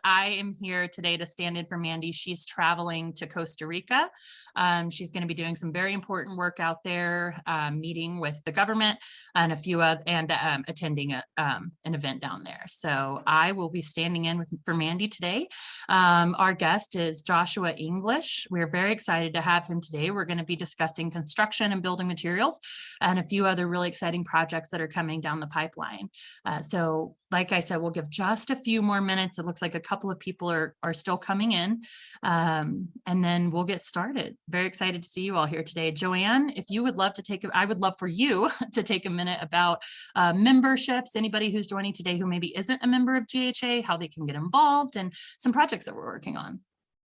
I am here today to stand in for Mandy. She's traveling to Costa Rica. She's going to be doing some very important work out there, meeting with the government and a few other, and attending an event down there. So I will be standing in for Mandy today. Our guest is Joshua English. We're very excited to have him today. We're going to be discussing construction and building materials and a few other really exciting projects that are coming down the pipeline. So like I said, we'll give just a few more minutes. It looks like a couple of people are still coming in, and then we'll get started. Very excited to see you all here today. Joanne, if you would love to I would love for you to take a minute about memberships, anybody who's joining today who maybe isn't a member of GHA, how they can get involved, and some projects that we're working on.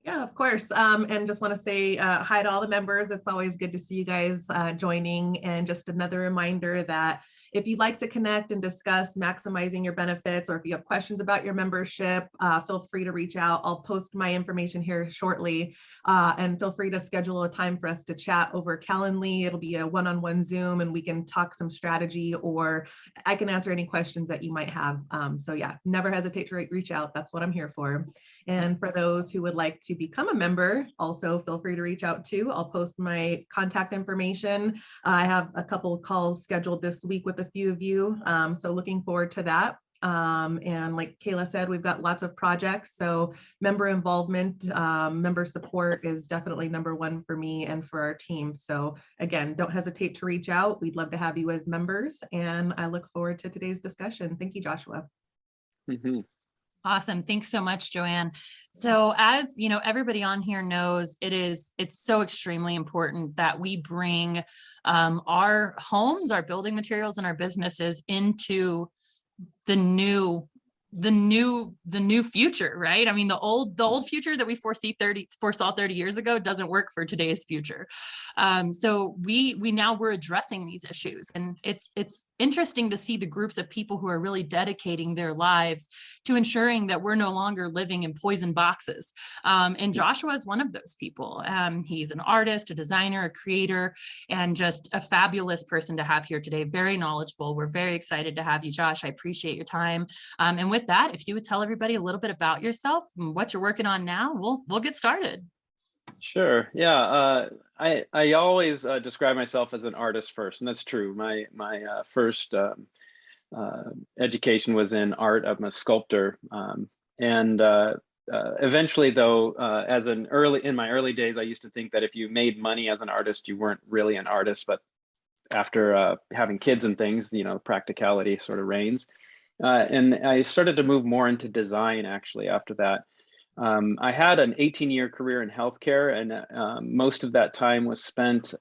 Yeah, of course. And just want to say hi to all the members. It's always good to see you guys joining. And just another reminder that if you'd like to connect and discuss maximizing your benefits, or if you have questions about your membership, feel free to reach out. I'll post my information here shortly, and feel free to schedule a time for us to chat over Calendly. It'll be a one-on-one Zoom, and we can talk some strategy, or I can answer any questions that you might have. So yeah, never hesitate to reach out. That's what I'm here for. And for those who would like to become a member, also feel free to reach out too. I'll post my contact information. I have a couple of calls scheduled this week with a few of you. So looking forward to that. And like Kayla said, we've got lots of projects. So member involvement, member support is definitely number one for me and for our team. So again, don't hesitate to reach out. We'd love to have you as members. And I look forward to today's discussion. Thank you, Joshua. Mm-hmm. Awesome. Thanks so much, Joanne. So as you know, everybody on here knows, it's so extremely important that we bring our homes, our building materials, and our businesses into the new future, right? I mean, the old future that we foresaw 30 years ago doesn't work for today's future. So we're addressing these issues, and it's interesting to see the groups of people who are really dedicating their lives to ensuring that we're no longer living in poison boxes. And Joshua is one of those people. He's an artist, a designer, a creator, and just a fabulous person to have here today. Very knowledgeable. We're very excited to have you, Josh. I appreciate your time. And with that, if you would tell everybody a little bit about yourself and what you're working on now, we'll get started. Sure. Yeah. I always describe myself as an artist first, and that's true. My first education was in art. I'm a sculptor, and eventually, though, in my early days, I used to think that if you made money as an artist, you weren't really an artist. But after having kids and things, practicality sort of reigns. And I started to move more into design actually after that. I had an 18-year career in healthcare, and most of that time was spent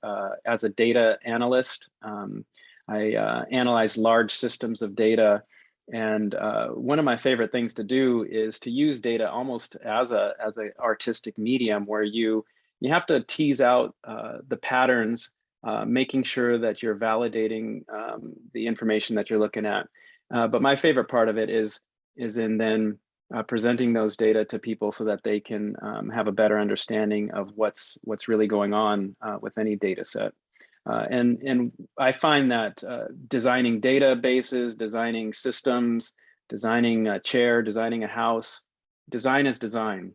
as a data analyst. I analyzed large systems of data, and one of my favorite things to do is to use data almost as a artistic medium, where you have to tease out the patterns, making sure that you're validating the information that you're looking at. But my favorite part of it is in then presenting those data to people so that they can have a better understanding of what's really going on with any data set. And I find that designing databases, designing systems, designing a chair, designing a house, design is design.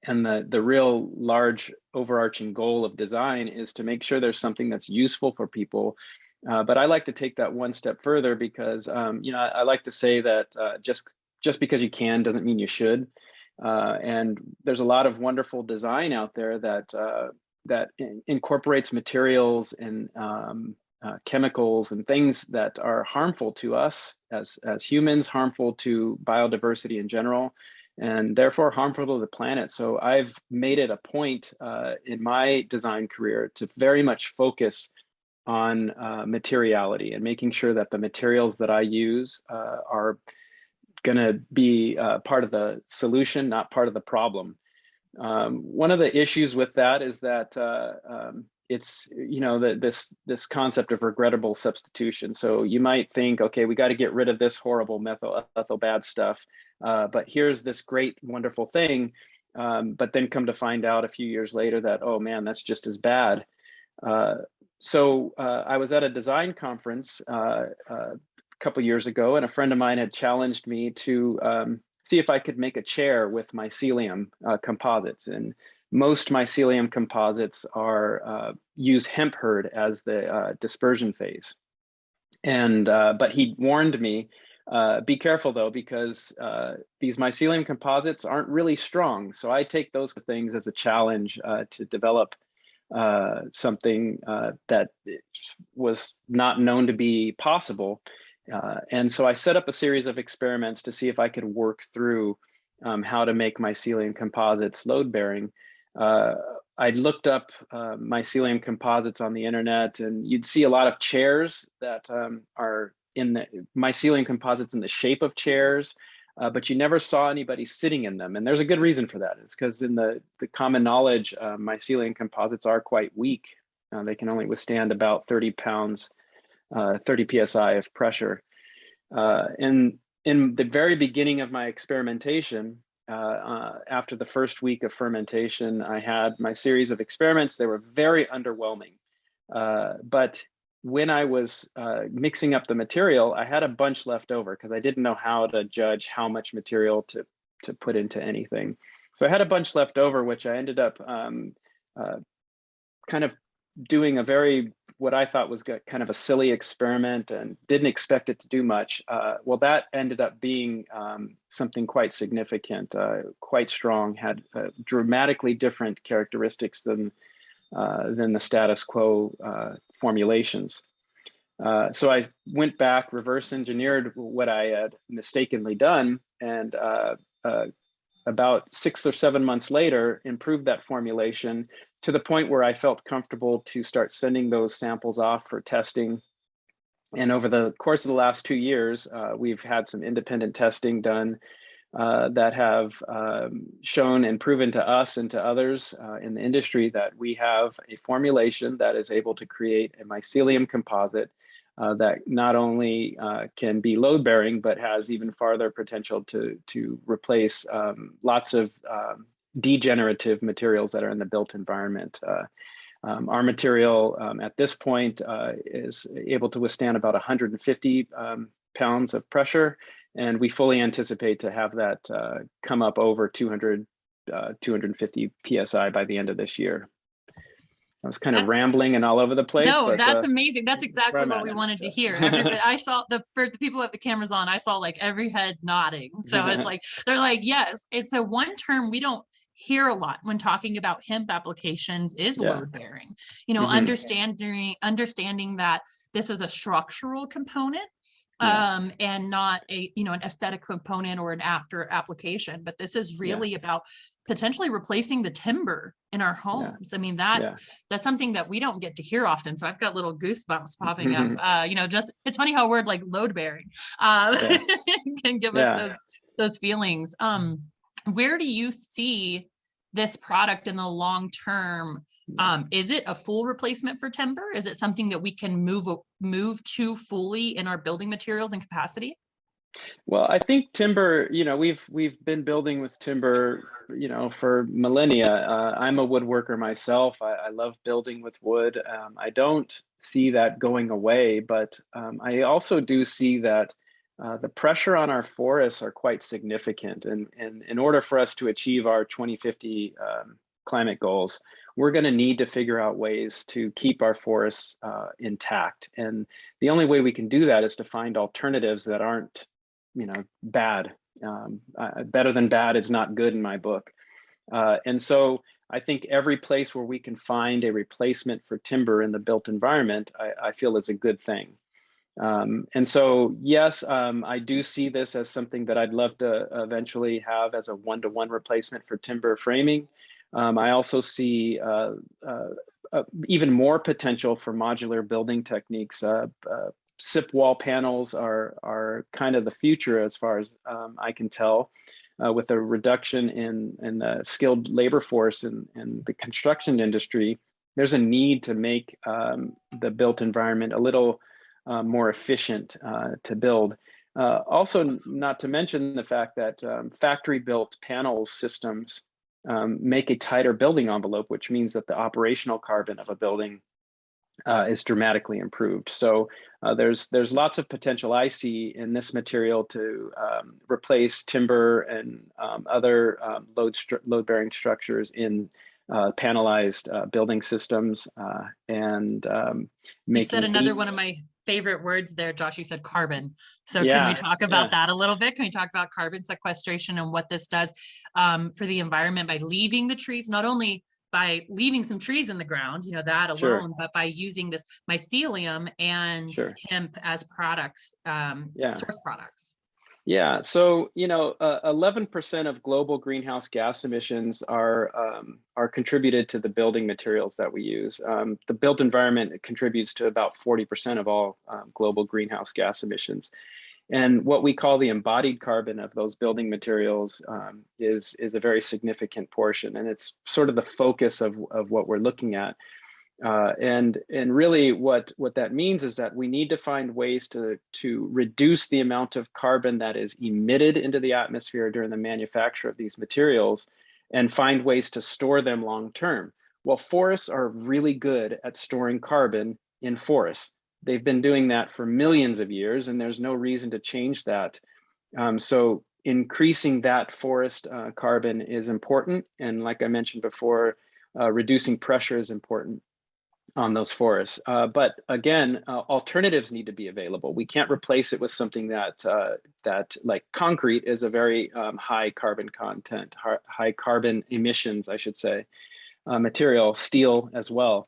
And the real large overarching goal of design is to make sure there's something that's useful for people. But I like to take that one step further because, I like to say that just because you can doesn't mean you should. And there's a lot of wonderful design out there that incorporates materials and chemicals and things that are harmful to us as humans, harmful to biodiversity in general, and therefore harmful to the planet. So I've made it a point in my design career to very much focus on materiality and making sure that the materials that I use are going to be part of the solution, not part of the problem. One of the issues with that is that it's this concept of regrettable substitution. So you might think, okay, we got to get rid of this horrible methyl bad stuff, but here's this great wonderful thing, but then come to find out a few years later that, oh man, that's just as bad. So I was at a design conference a couple years ago, and a friend of mine had challenged me to see if I could make a chair with mycelium composites. And most mycelium composites are use hemp hurd as the dispersion phase. And but he warned me, be careful though, because these mycelium composites aren't really strong. So I take those things as a challenge to develop something that was not known to be possible. And so I set up a series of experiments to see if I could work through how to make mycelium composites load bearing. I looked up mycelium composites on the internet, and you'd see a lot of chairs that are in the mycelium composites in the shape of chairs, but you never saw anybody sitting in them. And there's a good reason for that. It's because in the common knowledge, mycelium composites are quite weak. They can only withstand about 30 pounds, 30 PSI of pressure. In the very beginning of my experimentation, after the first week of fermentation, I had my series of experiments. They were very underwhelming. But when I was mixing up the material, I had a bunch left over because I didn't know how to judge how much material to put into anything. So I had a bunch left over, which I ended up kind of doing a what I thought was kind of a silly experiment and didn't expect it to do much. Well, that ended up being something quite significant, quite strong, had dramatically different characteristics than the status quo formulations. So I went back, reverse engineered what I had mistakenly done, and about 6 or 7 months later, improved that formulation to the point where I felt comfortable to start sending those samples off for testing. And over the course of the last 2 years, we've had some independent testing done that have shown and proven to us and to others in the industry that we have a formulation that is able to create a mycelium composite that not only can be load bearing, but has even farther potential to replace lots of degenerative materials that are in the built environment. Our material at this point is able to withstand about 150 pounds of pressure, and we fully anticipate to have that come up over 250 PSI by the end of this year. I was kind of rambling and all over the place. No, but, that's amazing. That's exactly what we wanted to hear. Everybody, I saw for the people with the cameras on, I saw like every head nodding. So it's like, they're like, yes, it's a one term we don't hear a lot when talking about hemp applications is load bearing. You know, understanding that this is a structural component and not a, you know, an aesthetic component or an after application, but this is really about potentially replacing the timber in our homes. I mean, that's something that we don't get to hear often. So I've got little goosebumps popping up. You know, just it's funny how a word like load bearing can give us those feelings. Where do you see this product in the long term? Is it a full replacement for timber? Is it something that we can move to fully in our building materials and capacity? Well, I think timber, you know, we've been building with timber, you know, for millennia. I'm a woodworker myself. I love building with wood. I don't see that going away, but I also do see that the pressure on our forests are quite significant. And in order for us to achieve our 2050 climate goals, we're going to need to figure out ways to keep our forests intact. And the only way we can do that is to find alternatives that aren't, you know, bad. Better than bad is not good in my book. And so I think every place where we can find a replacement for timber in the built environment, I feel is a good thing. And so, yes, I do see this as something that I'd love to eventually have as a one-to-one replacement for timber framing. I also see even more potential for modular building techniques. SIP wall panels are kind of the future as far as I can tell, with a reduction in the skilled labor force in the construction industry. There's a need to make the built environment a little more efficient to build. Also, not to mention the fact that factory built panel systems make a tighter building envelope, which means that the operational carbon of a building is dramatically improved. So there's lots of potential I see in this material to replace timber and other load-bearing structures in panelized building systems and You said making another one of my favorite words there, Josh. You said carbon. So can Yeah, we talk about that a little bit? Can we talk about carbon sequestration and what this does for the environment by leaving the trees, not only by leaving some trees in the ground, you know, that alone, Sure. but by using this mycelium and Sure. hemp as products, source products. Yeah, so 11% of global greenhouse gas emissions are contributed to the building materials that we use. The built environment contributes to about 40% of all global greenhouse gas emissions. And what we call the embodied carbon of those building materials is a very significant portion, and it's sort of the focus of what we're looking at. And really what that means is that we need to find ways to reduce the amount of carbon that is emitted into the atmosphere during the manufacture of these materials and find ways to store them long term. Well, forests are really good at storing carbon in forests. They've been doing that for millions of years, and there's no reason to change that. So increasing that forest carbon is important. And like I mentioned before, reducing pressure is important on those forests. But again, alternatives need to be available. We can't replace it with something that like concrete is a very high carbon content, high carbon emissions, I should say, material, steel as well.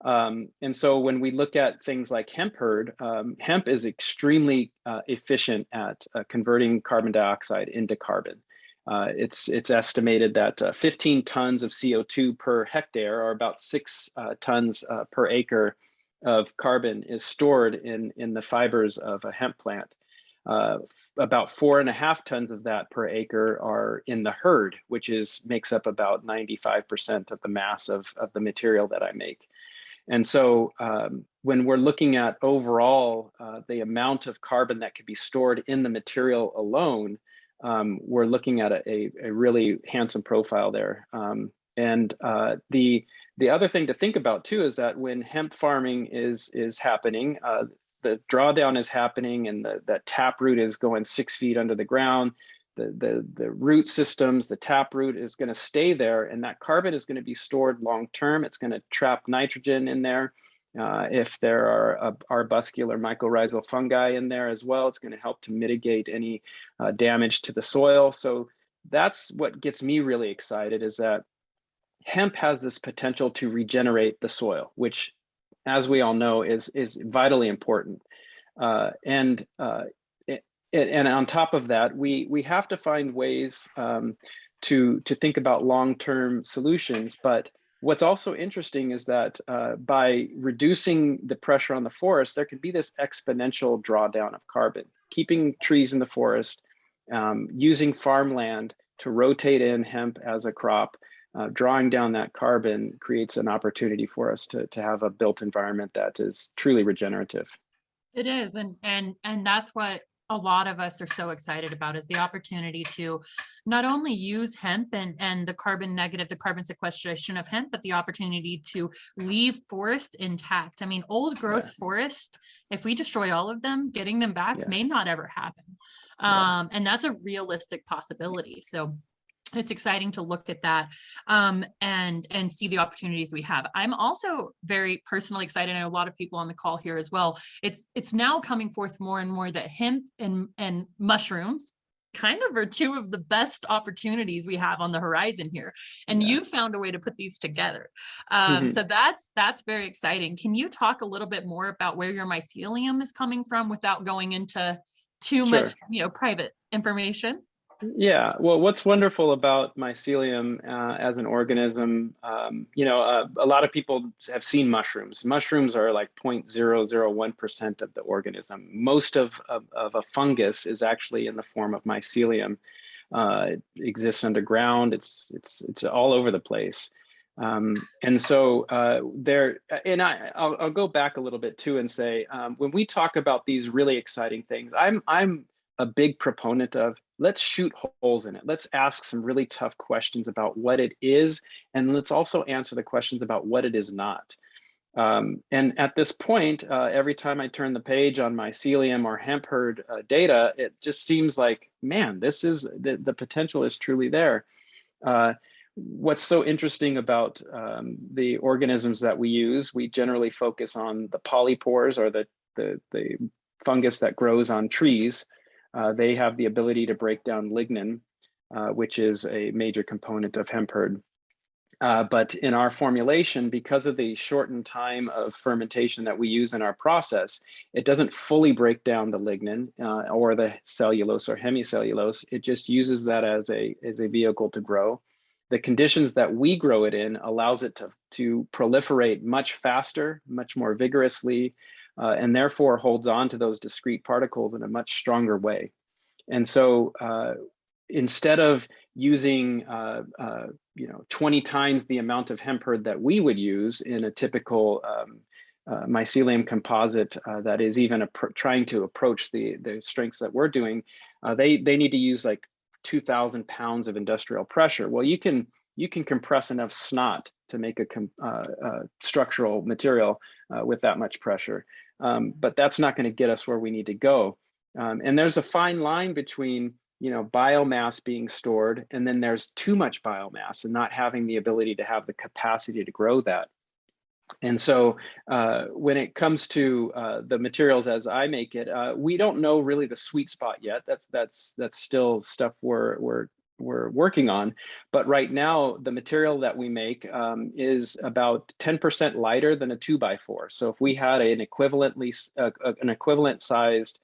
And so when we look at things like hemp hurd, hemp is extremely efficient at converting carbon dioxide into carbon. It's estimated that 15 tons of CO2 per hectare, or about 6 tons per acre of carbon, is stored in the fibers of a hemp plant. About 4.5 tons of that per acre are in the hurd, which makes up about 95% of the mass of the material that I make. And so when we're looking at overall the amount of carbon that could be stored in the material alone, we're looking at a really handsome profile there. And the other thing to think about too is that when hemp farming is happening, the drawdown is happening, and that taproot is going 6 feet under the ground. The root systems, the taproot is going to stay there, and that carbon is going to be stored long term. It's going to trap nitrogen in there. If there are arbuscular mycorrhizal fungi in there as well, it's going to help to mitigate any damage to the soil. So that's what gets me really excited, is that hemp has this potential to regenerate the soil, which, as we all know, is vitally important. And on top of that, we have to find ways to think about long-term solutions. But what's also interesting is that by reducing the pressure on the forest, there could be this exponential drawdown of carbon. Keeping trees in the forest, using farmland to rotate in hemp as a crop, drawing down that carbon creates an opportunity for us to have a built environment that is truly regenerative. It is, and that's what a lot of us are so excited about, is the opportunity to not only use hemp and the carbon negative, the carbon sequestration of hemp, but the opportunity to leave forest intact. I mean, old growth forest, if we destroy all of them, getting them back may not ever happen. And that's a realistic possibility. So it's exciting to look at that and see the opportunities we have. I'm also very personally excited. I know a lot of people on the call here as well. It's now coming forth more and more that hemp and mushrooms kind of are two of the best opportunities we have on the horizon here. And you found a way to put these together. So that's very exciting. Can you talk a little bit more about where your mycelium is coming from without going into too much, private information? Yeah, well, what's wonderful about mycelium as an organism, a lot of people have seen mushrooms. Mushrooms are like 0.001% of the organism. Most of a fungus is actually in the form of mycelium. It exists underground. It's all over the place. And so I'll go back a little bit too and say, when we talk about these really exciting things, I'm a big proponent of, let's shoot holes in it. Let's ask some really tough questions about what it is, and let's also answer the questions about what it is not. And at this point, every time I turn the page on Mycelium or hemp herd data, it just seems like, man, this is the potential is truly there. What's so interesting about the organisms that we use, we generally focus on the polypores, or the fungus that grows on trees. They have the ability to break down lignin, which is a major component of hemp herd. But in our formulation, because of the shortened time of fermentation that we use in our process, it doesn't fully break down the lignin or the cellulose or hemicellulose. It just uses that as a vehicle to grow. The conditions that we grow it in allows it to proliferate much faster, much more vigorously, and therefore holds on to those discrete particles in a much stronger way. And so instead of using 20 times the amount of hemp herd that we would use in a typical mycelium composite that is even trying to approach the strengths that we're doing, they need to use like 2,000 pounds of industrial pressure. Well, you can compress enough snot to make a structural material with that much pressure, but that's not going to get us where we need to go. And there's a fine line between biomass being stored, and then there's too much biomass and not having the ability to have the capacity to grow that. And so when it comes to the materials as I make it, we don't know really the sweet spot yet. That's still stuff we're working on. But right now, the material that we make is about 10% lighter than a 2x4. So if we had an equivalent sized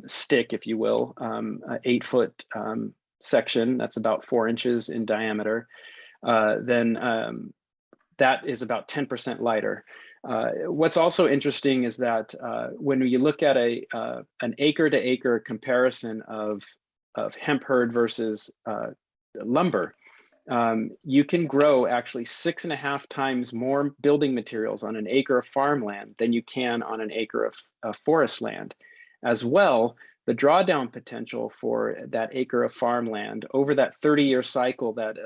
stick, if you will, an 8-foot section that's about 4 inches in diameter, then that is about 10% lighter. What's also interesting is that when you look at an acre-to-acre comparison of hemp herd versus lumber, you can grow actually 6.5 times more building materials on an acre of farmland than you can on an acre of forest land. As well, the drawdown potential for that acre of farmland over that 30-year cycle that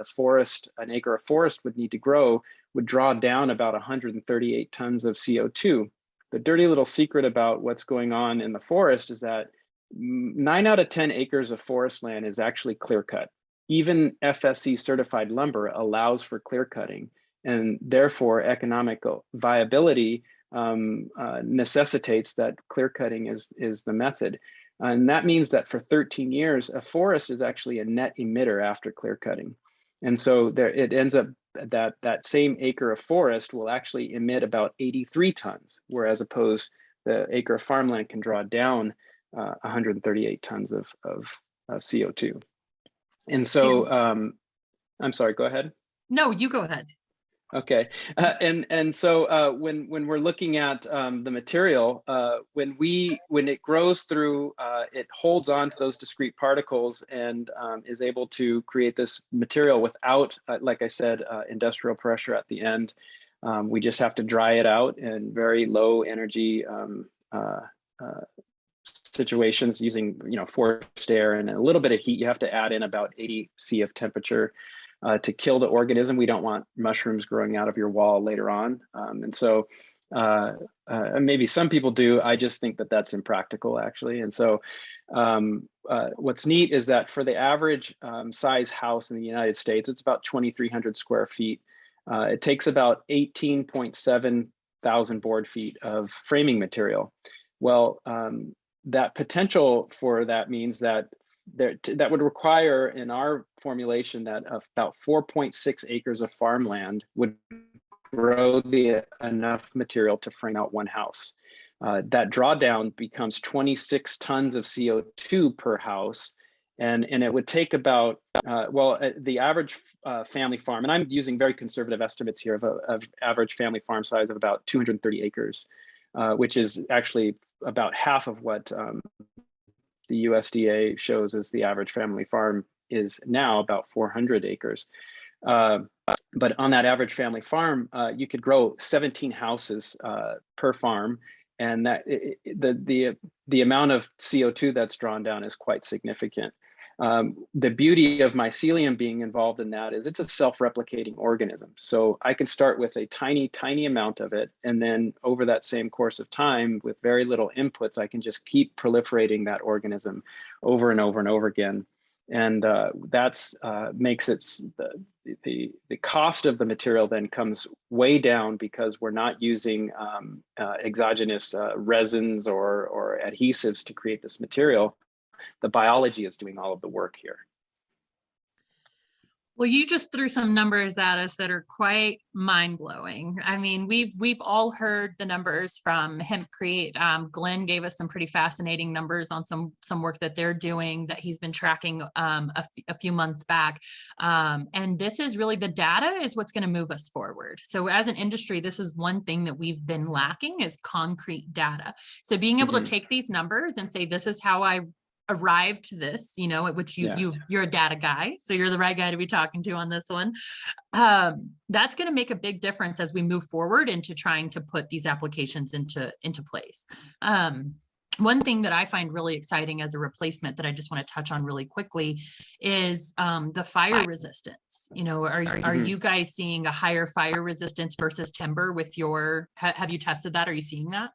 an acre of forest would need to grow would draw down about 138 tons of CO2. The dirty little secret about what's going on in the forest is that 9 out of 10 acres of forest land is actually clear cut. Even FSC certified lumber allows for clear cutting, and therefore economic viability necessitates that clear cutting is the method. And that means that for 13 years, a forest is actually a net emitter after clear cutting. And so it ends up that same acre of forest will actually emit about 83 tons, whereas opposed the acre of farmland can draw down 138 tons of CO2. And so, I'm sorry, go ahead. No, you go ahead. Okay, and so when we're looking at the material, when it grows through, it holds on to those discrete particles and is able to create this material without, like I said, industrial pressure at the end. We just have to dry it out in very low energy situations using forced air and a little bit of heat. You have to add in about 80 C of temperature to kill the organism. We don't want mushrooms growing out of your wall later on. And so maybe some people do. I just think that that's impractical, actually. And so what's neat is that for the average size house in the United States, it's about 2,300 square feet. It takes about 18.7 thousand board feet of framing material. Well, that potential for that means that that would require, in our formulation, that about 4.6 acres of farmland would grow enough material to frame out one house. That drawdown becomes 26 tons of CO2 per house, and it would take about, the average family farm, and I'm using very conservative estimates here of average family farm size of about 230 acres, which is actually about half of what the USDA shows as the average family farm is now, about 400 acres. But on that average family farm, you could grow 17 houses per farm, and that the amount of CO2 that's drawn down is quite significant. The beauty of mycelium being involved in that is it's a self-replicating organism. So I can start with a tiny, tiny amount of it. And then over that same course of time with very little inputs, I can just keep proliferating that organism over and over and over again. And that's makes it the cost of the material then comes way down because we're not using exogenous resins or adhesives to create this material. The biology is doing all of the work here. Well, you just threw some numbers at us that are quite mind-blowing. I mean, we've all heard the numbers from Hempcrete. Glenn gave us some pretty fascinating numbers on some work that they're doing that he's been tracking a few months back. And this is really, the data is what's going to move us forward. So as an industry, this is one thing that we've been lacking is concrete data. So being able to take these numbers and say, this is how I arrived to this, you know, which you're a data guy, so you're the right guy to be talking to on this one. That's going to make a big difference as we move forward into trying to put these applications into place. One thing that I find really exciting as a replacement that I just want to touch on really quickly is the fire resistance. You know, are you guys seeing a higher fire resistance versus timber with your, have you tested that? Are you seeing that?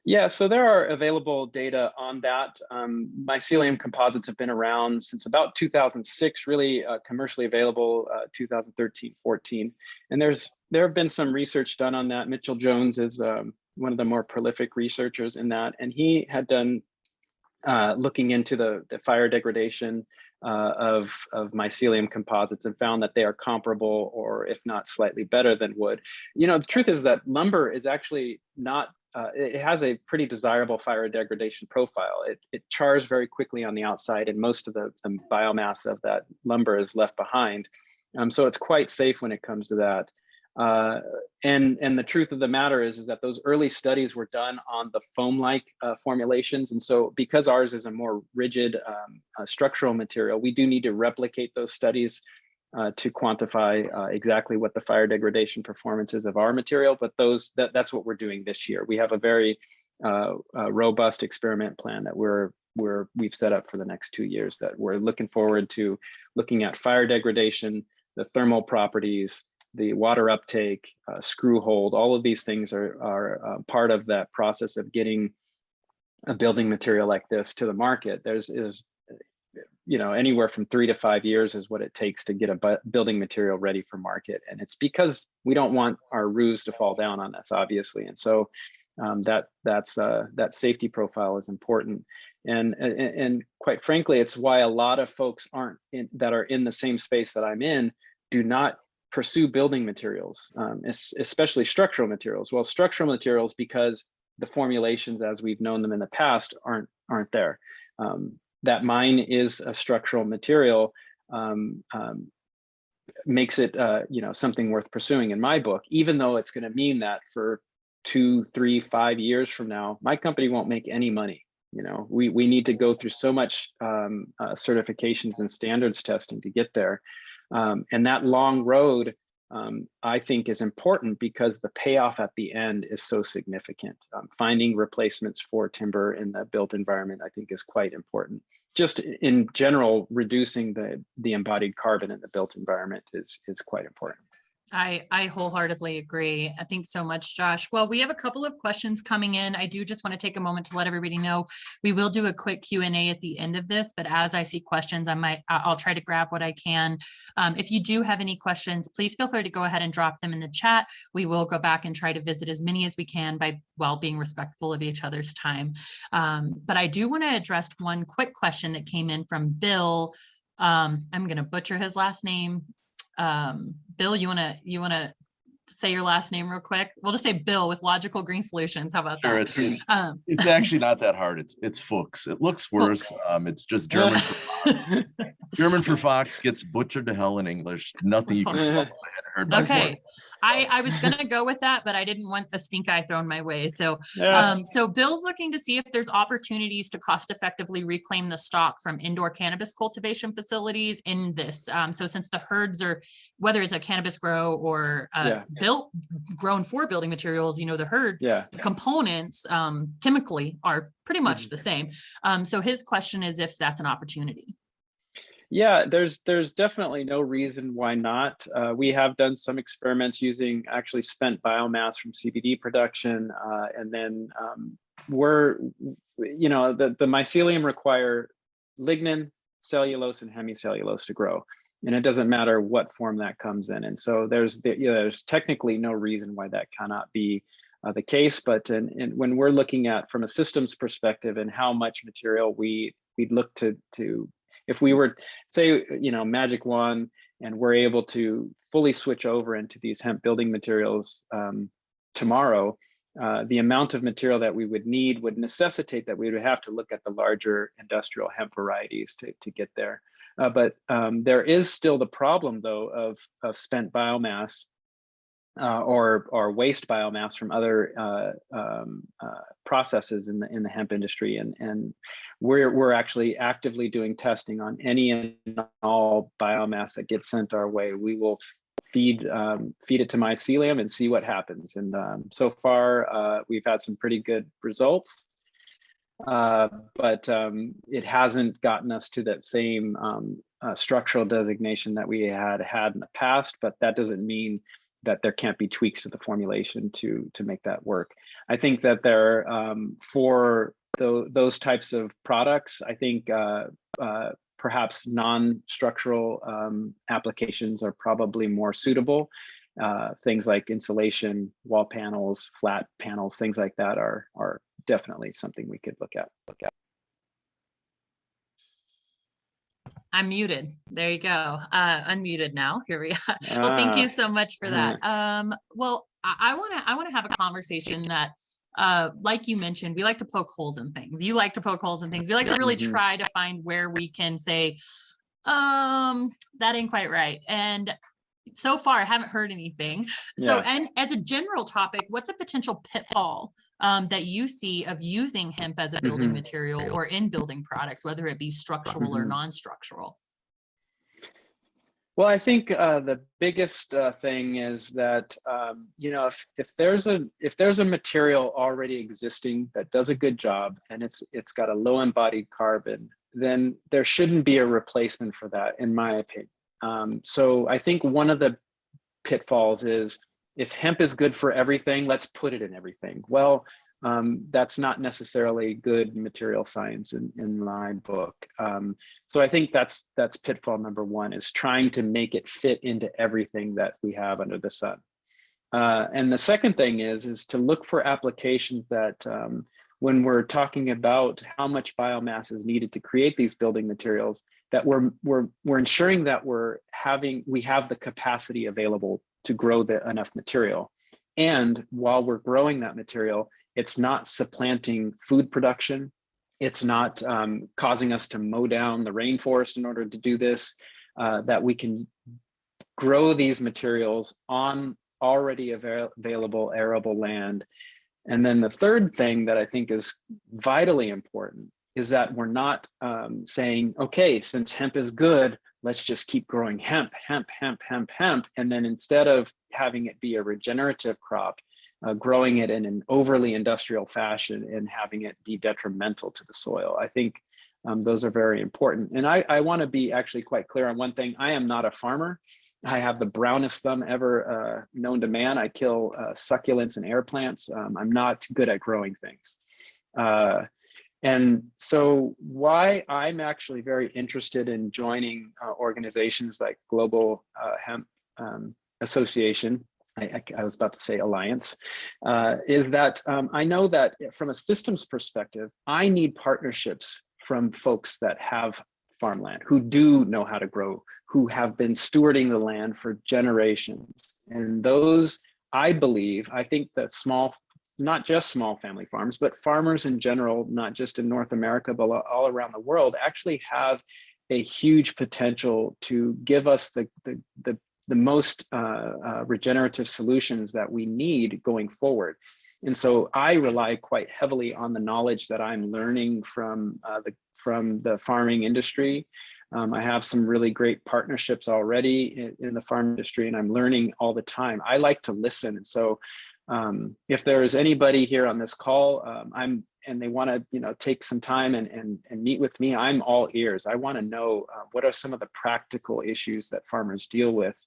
Yeah, so there are available data on that. Mycelium composites have been around since about 2006, really commercially available 2013, 14. And there have been some research done on that. Mitchell Jones is one of the more prolific researchers in that. And he had done looking into the fire degradation of mycelium composites and found that they are comparable or if not slightly better than wood. You know, the truth is that lumber is actually not, it has a pretty desirable fire degradation profile. It chars very quickly on the outside and most of the biomass of that lumber is left behind. So it's quite safe when it comes to that. And the truth of the matter is that those early studies were done on the foam-like formulations. And so because ours is a more rigid structural material, we do need to replicate those studies to quantify exactly what the fire degradation performance is of our material, but that's what we're doing this year. We have a very robust experiment plan that we've set up for the next 2 years that we're looking forward to looking at fire degradation, the thermal properties, the water uptake, screw hold. All of these things are part of that process of getting a building material like this to the market. There's you know, anywhere from 3 to 5 years is what it takes to get a building material ready for market. And it's because we don't want our roofs to fall down on us, obviously. And so that safety profile is important. And quite frankly, it's why a lot of folks that are in the same space that I'm in do not pursue building materials, especially structural materials. Well, structural materials, because the formulations as we've known them in the past aren't there. That mine is a structural material makes it you know, something worth pursuing in my book, even though it's going to mean that for 2, 3, 5 years from now, my company won't make any money. You know, we need to go through so much certifications and standards testing to get there. And that long road, I think, is important because the payoff at the end is so significant. Finding replacements for timber in the built environment, I think, is quite important. Just in general, reducing the embodied carbon in the built environment is quite important. I wholeheartedly agree. Thanks so much, Josh. Well, we have a couple of questions coming in. I do just want to take a moment to let everybody know we will do a quick Q&A at the end of this, but as I see questions, I'll try to grab what I can. If you do have any questions, please feel free to go ahead and drop them in the chat. We will go back and try to visit as many as we can while being respectful of each other's time. But I do want to address one quick question that came in from Bill. I'm going to butcher his last name. Bill, you wanna say your last name real quick? We'll just say Bill with Logical Green Solutions. How about that? It's actually not that hard. It's Fuchs. It looks worse. It's just German. German for fox gets butchered to hell in English. Nothing you can say. I hadn't heard that before. Okay, I was gonna go with that, but I didn't want a stink eye thrown my way. So, Yeah. so Bill's looking to see if there's opportunities to cost effectively reclaim the stock from indoor cannabis cultivation facilities in this. So since the herds are, whether it's a cannabis grow or Yeah. grown for building materials, you know, the herd Yeah. components chemically are pretty much the same. So his question is if that's an opportunity. Yeah, there's definitely no reason why not. We have done some experiments using actually spent biomass from CBD production, and then the mycelium require lignin, cellulose, and hemicellulose to grow, and it doesn't matter what form that comes in. And so there's technically no reason why that cannot be the case. But when we're looking at from a systems perspective and how much material we'd look to if we were, say, magic wand, and we're able to fully switch over into these hemp building materials tomorrow, the amount of material that we would need would necessitate that we would have to look at the larger industrial hemp varieties to get there. But there is still the problem, though, of spent biomass or waste biomass from other processes in the hemp industry, and we're actually actively doing testing on any and all biomass that gets sent our way. We will feed it to Mycelium and see what happens. And so far, we've had some pretty good results, but it hasn't gotten us to that same structural designation that we had in the past. But that doesn't mean that there can't be tweaks to the formulation to make that work. I think that there, for those types of products, I think perhaps non-structural applications are probably more suitable. Things like insulation, wall panels, flat panels, things like that are definitely something we could look at. I'm muted. There you go. Unmuted now. Here we are. Well, thank you so much for that. Well, I want to have a conversation that, like you mentioned, we like to poke holes in things. You like to poke holes in things. We like to really try to find where we can say, that ain't quite right. And so far, I haven't heard anything. So, and as a general topic, what's a potential pitfall that you see of using hemp as a building material or in building products, whether it be structural or non-structural? Well, I think the biggest thing is that if there's a material already existing that does a good job and it's got a low embodied carbon, then there shouldn't be a replacement for that, in my opinion. So I think one of the pitfalls is, if hemp is good for everything, let's put it in everything. Well, that's not necessarily good material science in my book. So I think that's pitfall number one, is trying to make it fit into everything that we have under the sun. And the second thing is to look for applications that, when we're talking about how much biomass is needed to create these building materials, that we're ensuring that we have the capacity available to grow enough material. And while we're growing that material, it's not supplanting food production. It's not causing us to mow down the rainforest in order to do this, that we can grow these materials on already available arable land. And then the third thing that I think is vitally important is that we're not saying, okay, since hemp is good, let's just keep growing hemp. And then instead of having it be a regenerative crop, growing it in an overly industrial fashion and having it be detrimental to the soil. I think those are very important. And I want to be actually quite clear on one thing. I am not a farmer. I have the brownest thumb ever known to man. I kill succulents and air plants. I'm not good at growing things. And so why I'm actually very interested in joining organizations like Global Hemp Association, I was about to say alliance, is that I know that from a systems perspective, I need partnerships from folks that have farmland, who do know how to grow, who have been stewarding the land for generations. And those, I think that not just small family farms, but farmers in general, not just in North America, but all around the world, actually have a huge potential to give us the most regenerative solutions that we need going forward. And so I rely quite heavily on the knowledge that I'm learning from the farming industry. I have some really great partnerships already in the farm industry, and I'm learning all the time. I like to listen. And so if there is anybody here on this call, and they want to, take some time and meet with me, I'm all ears. I want to know what are some of the practical issues that farmers deal with,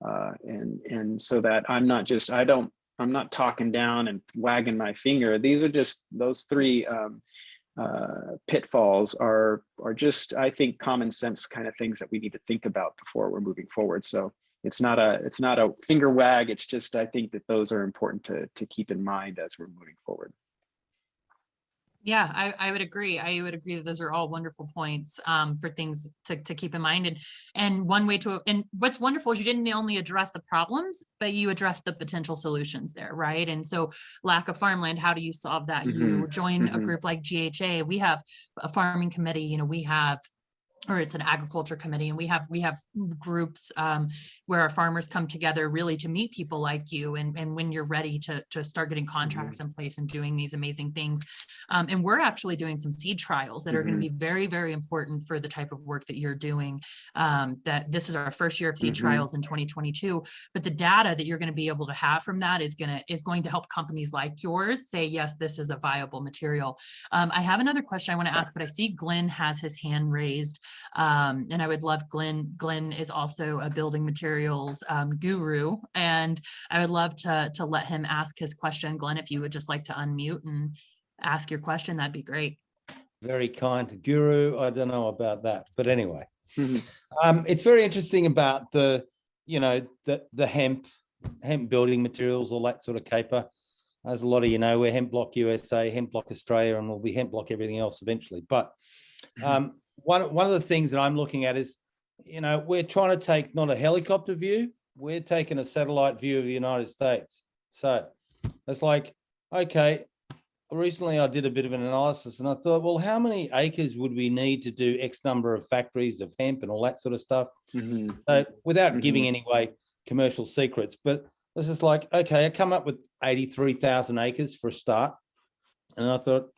and so that I'm not talking down and wagging my finger. These are just those three pitfalls are just, I think, common sense kind of things that we need to think about before we're moving forward. So it's not a finger wag. It's just, I think that those are important to keep in mind as we're moving forward. Yeah, I would agree. I would agree that those are all wonderful points for things to keep in mind. And one way and what's wonderful is you didn't only address the problems, but you addressed the potential solutions there, right? And so lack of farmland, how do you solve that? You join a group like GHA. We have a farming committee, or it's an agriculture committee, and we have groups where our farmers come together really to meet people like you, and when you're ready to start getting contracts in place and doing these amazing things. And we're actually doing some seed trials that are going to be very, very important for the type of work that you're doing. That this is our first year of seed trials in 2022, but the data that you're going to be able to have from that is going to help companies like yours say, yes, this is a viable material. I have another question I want to ask, but I see Glenn has his hand raised. And I would love Glenn is also a building materials guru, and I would love to let him ask his question. Glenn, if you would just like to unmute and ask your question, that'd be great. Very kind. Guru, I don't know about that, but anyway, it's very interesting about the hemp building materials, all that sort of caper. As a lot of we're Hemp Block USA, Hemp Block Australia, and we'll be Hemp Block everything else eventually. But one of the things that I'm looking at is, we're trying to take not a helicopter view, we're taking a satellite view of the United States. So it's like, okay, recently I did a bit of an analysis and I thought, well, how many acres would we need to do X number of factories of hemp and all that sort of stuff? So without giving away commercial secrets, but this is like, okay, I come up with 83,000 acres for a start. And I thought,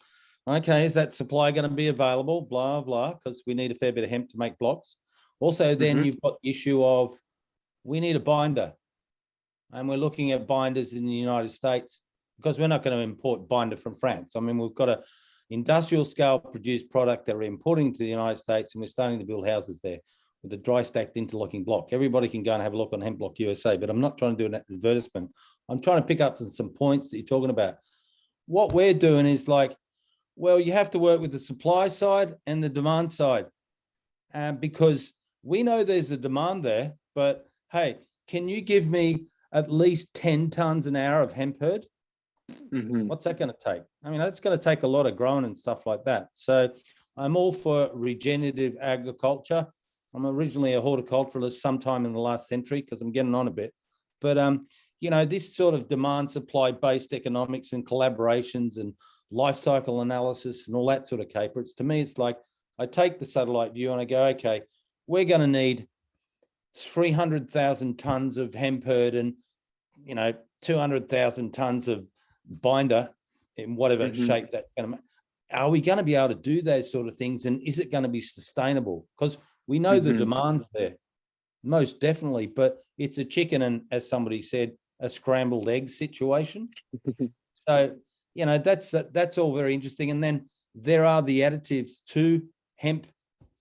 okay, is that supply going to be available? Blah, blah, because we need a fair bit of hemp to make blocks. Also, then you've got the issue of we need a binder. And we're looking at binders in the United States because we're not going to import binder from France. I mean, we've got a industrial scale produced product that we're importing to the United States, and we're starting to build houses there with a dry stacked interlocking block. Everybody can go and have a look on Hemp Block USA, but I'm not trying to do an advertisement. I'm trying to pick up some points that you're talking about. What we're doing is like, well, you have to work with the supply side and the demand side, because we know there's a demand there, but hey, can you give me at least 10 tons an hour of hemp herd? What's that going to take? I mean, that's going to take a lot of growing and stuff like that. So I'm all for regenerative agriculture. I'm originally a horticulturalist sometime in the last century because I'm getting on a bit. But, this sort of demand supply based economics and collaborations and life cycle analysis and all that sort of caper. To me, it's like I take the satellite view and I go, okay, we're going to need 300,000 tons of hemp herd and, 200,000 tons of binder in whatever shape that's going to make. Are we going to be able to do those sort of things? And is it going to be sustainable? Because we know the demand's there, most definitely, but it's a chicken and, as somebody said, a scrambled egg situation. So, that's all very interesting. And then there are the additives to hemp,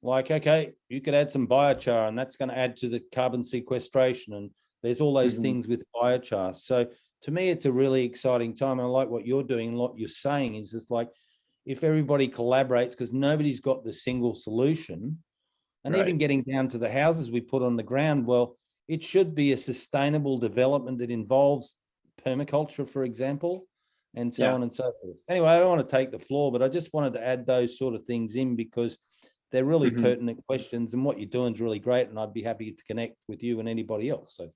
like, okay, you could add some biochar and that's going to add to the carbon sequestration. And there's all those things with biochar. So to me, it's a really exciting time. I like what you're doing and what you're saying is just like, if everybody collaborates, because nobody's got the single solution, and even getting down to the houses we put on the ground, well, it should be a sustainable development that involves permaculture, for example, and so on and so forth. Anyway, I don't want to take the floor, but I just wanted to add those sort of things in because they're really pertinent questions, and what you're doing is really great, and I'd be happy to connect with you and anybody else. So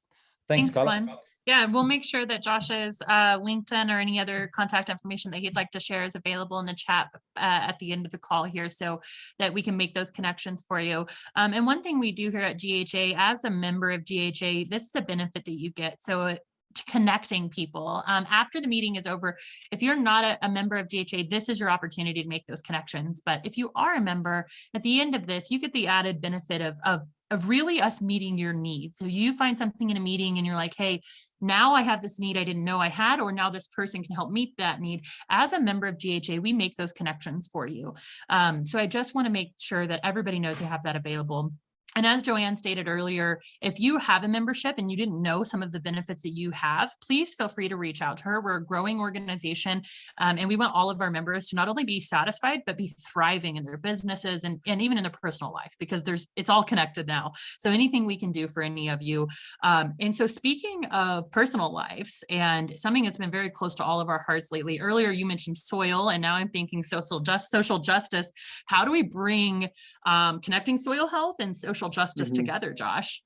Thanks, Carla. Glenn. Yeah, we'll make sure that Josh's LinkedIn or any other contact information that he'd like to share is available in the chat at the end of the call here so that we can make those connections for you. And one thing we do here at GHA, as a member of GHA, this is a benefit that you get. So to connecting people. After the meeting is over, if you're not a member of GHA, this is your opportunity to make those connections. But if you are a member, at the end of this, you get the added benefit of really us meeting your needs. So you find something in a meeting and you're like, hey, now I have this need I didn't know I had, or now this person can help meet that need. As a member of GHA, we make those connections for you. So I just want to make sure that everybody knows they have that available. And as Joanne stated earlier, if you have a membership and you didn't know some of the benefits that you have, please feel free to reach out to her. We're a growing organization, and we want all of our members to not only be satisfied, but be thriving in their businesses and even in their personal life, because it's all connected now. So anything we can do for any of you. And so speaking of personal lives and something that's been very close to all of our hearts lately, earlier you mentioned soil, and now I'm thinking social justice. How do we bring connecting soil health and social justice together, Josh?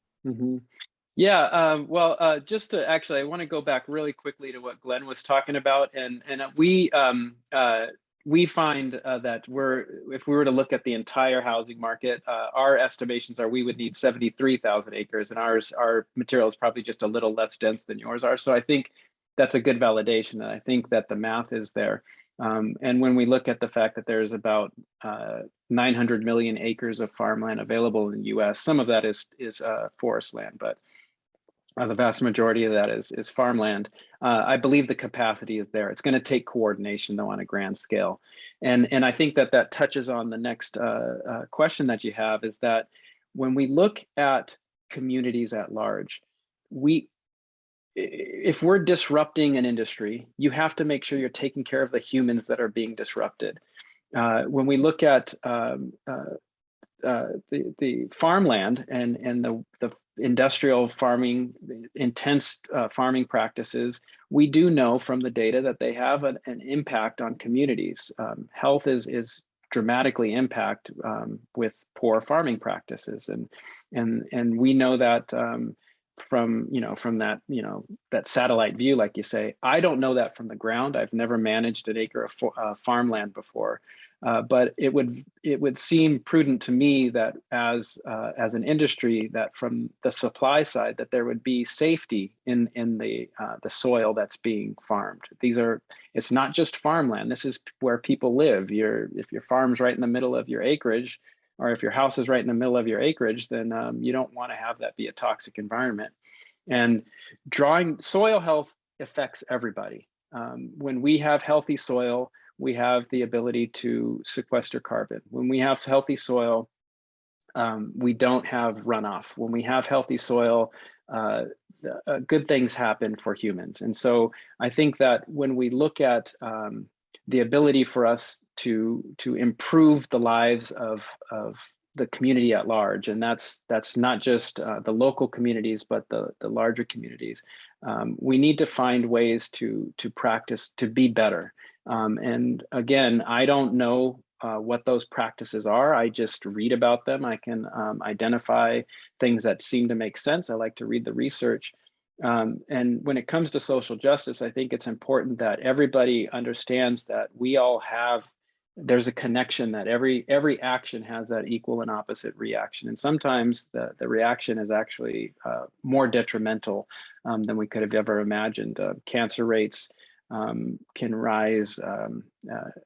Yeah, well, just to actually, I want to go back really quickly to what Glenn was talking about, and we find that if we were to look at the entire housing market, our estimations are we would need 73,000 acres, and our material is probably just a little less dense than yours are. So I think that's a good validation, and I think that the math is there. And when we look at the fact that there's about 900 million acres of farmland available in the U.S., some of that is forest land, but the vast majority of that is farmland. I believe the capacity is there. It's going to take coordination, though, on a grand scale. And I think that touches on the next question that you have, is that when we look at communities at large, if we're disrupting an industry, you have to make sure you're taking care of the humans that are being disrupted. When we look at the farmland and the industrial farming, intense farming practices, we do know from the data that they have an impact on communities. Health is dramatically impact with poor farming practices, and we know that from that satellite view, like you say. I don't know that from the ground. I've never managed an acre of farmland before, but it would seem prudent to me that as an industry, that from the supply side, that there would be safety in the soil that's being farmed. It's not just farmland. This is where people live. If your farm's right in the middle of your acreage, or if your house is right in the middle of your acreage, then you don't want to have that be a toxic environment. And soil health affects everybody. When we have healthy soil, we have the ability to sequester carbon. When we have healthy soil, we don't have runoff. When we have healthy soil, good things happen for humans. And so I think that when we look at the ability for us to improve the lives of the community at large, and that's not just the local communities, but the larger communities, we need to find ways to practice to be better. And again, I don't know what those practices are. I just read about them. I can identify things that seem to make sense. I like to read the research. And when it comes to social justice, I think it's important that everybody understands that there's a connection, that every action has that equal and opposite reaction. And sometimes the reaction is actually more detrimental than we could have ever imagined. Cancer rates can rise.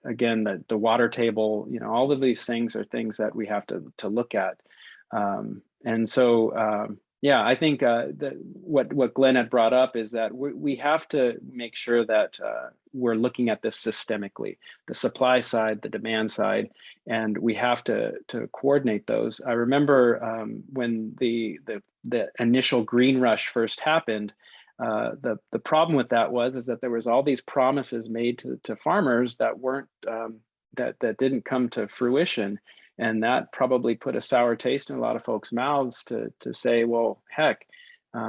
Again, the water table, all of these things are things that we have to look at. And so, yeah, I think that what Glenn had brought up is that we have to make sure that we're looking at this systemically, the supply side, the demand side, and we have to coordinate those. I remember when the initial green rush first happened, the problem with that is that there was all these promises made to farmers that weren't that didn't come to fruition. And that probably put a sour taste in a lot of folks' mouths to say, well, heck,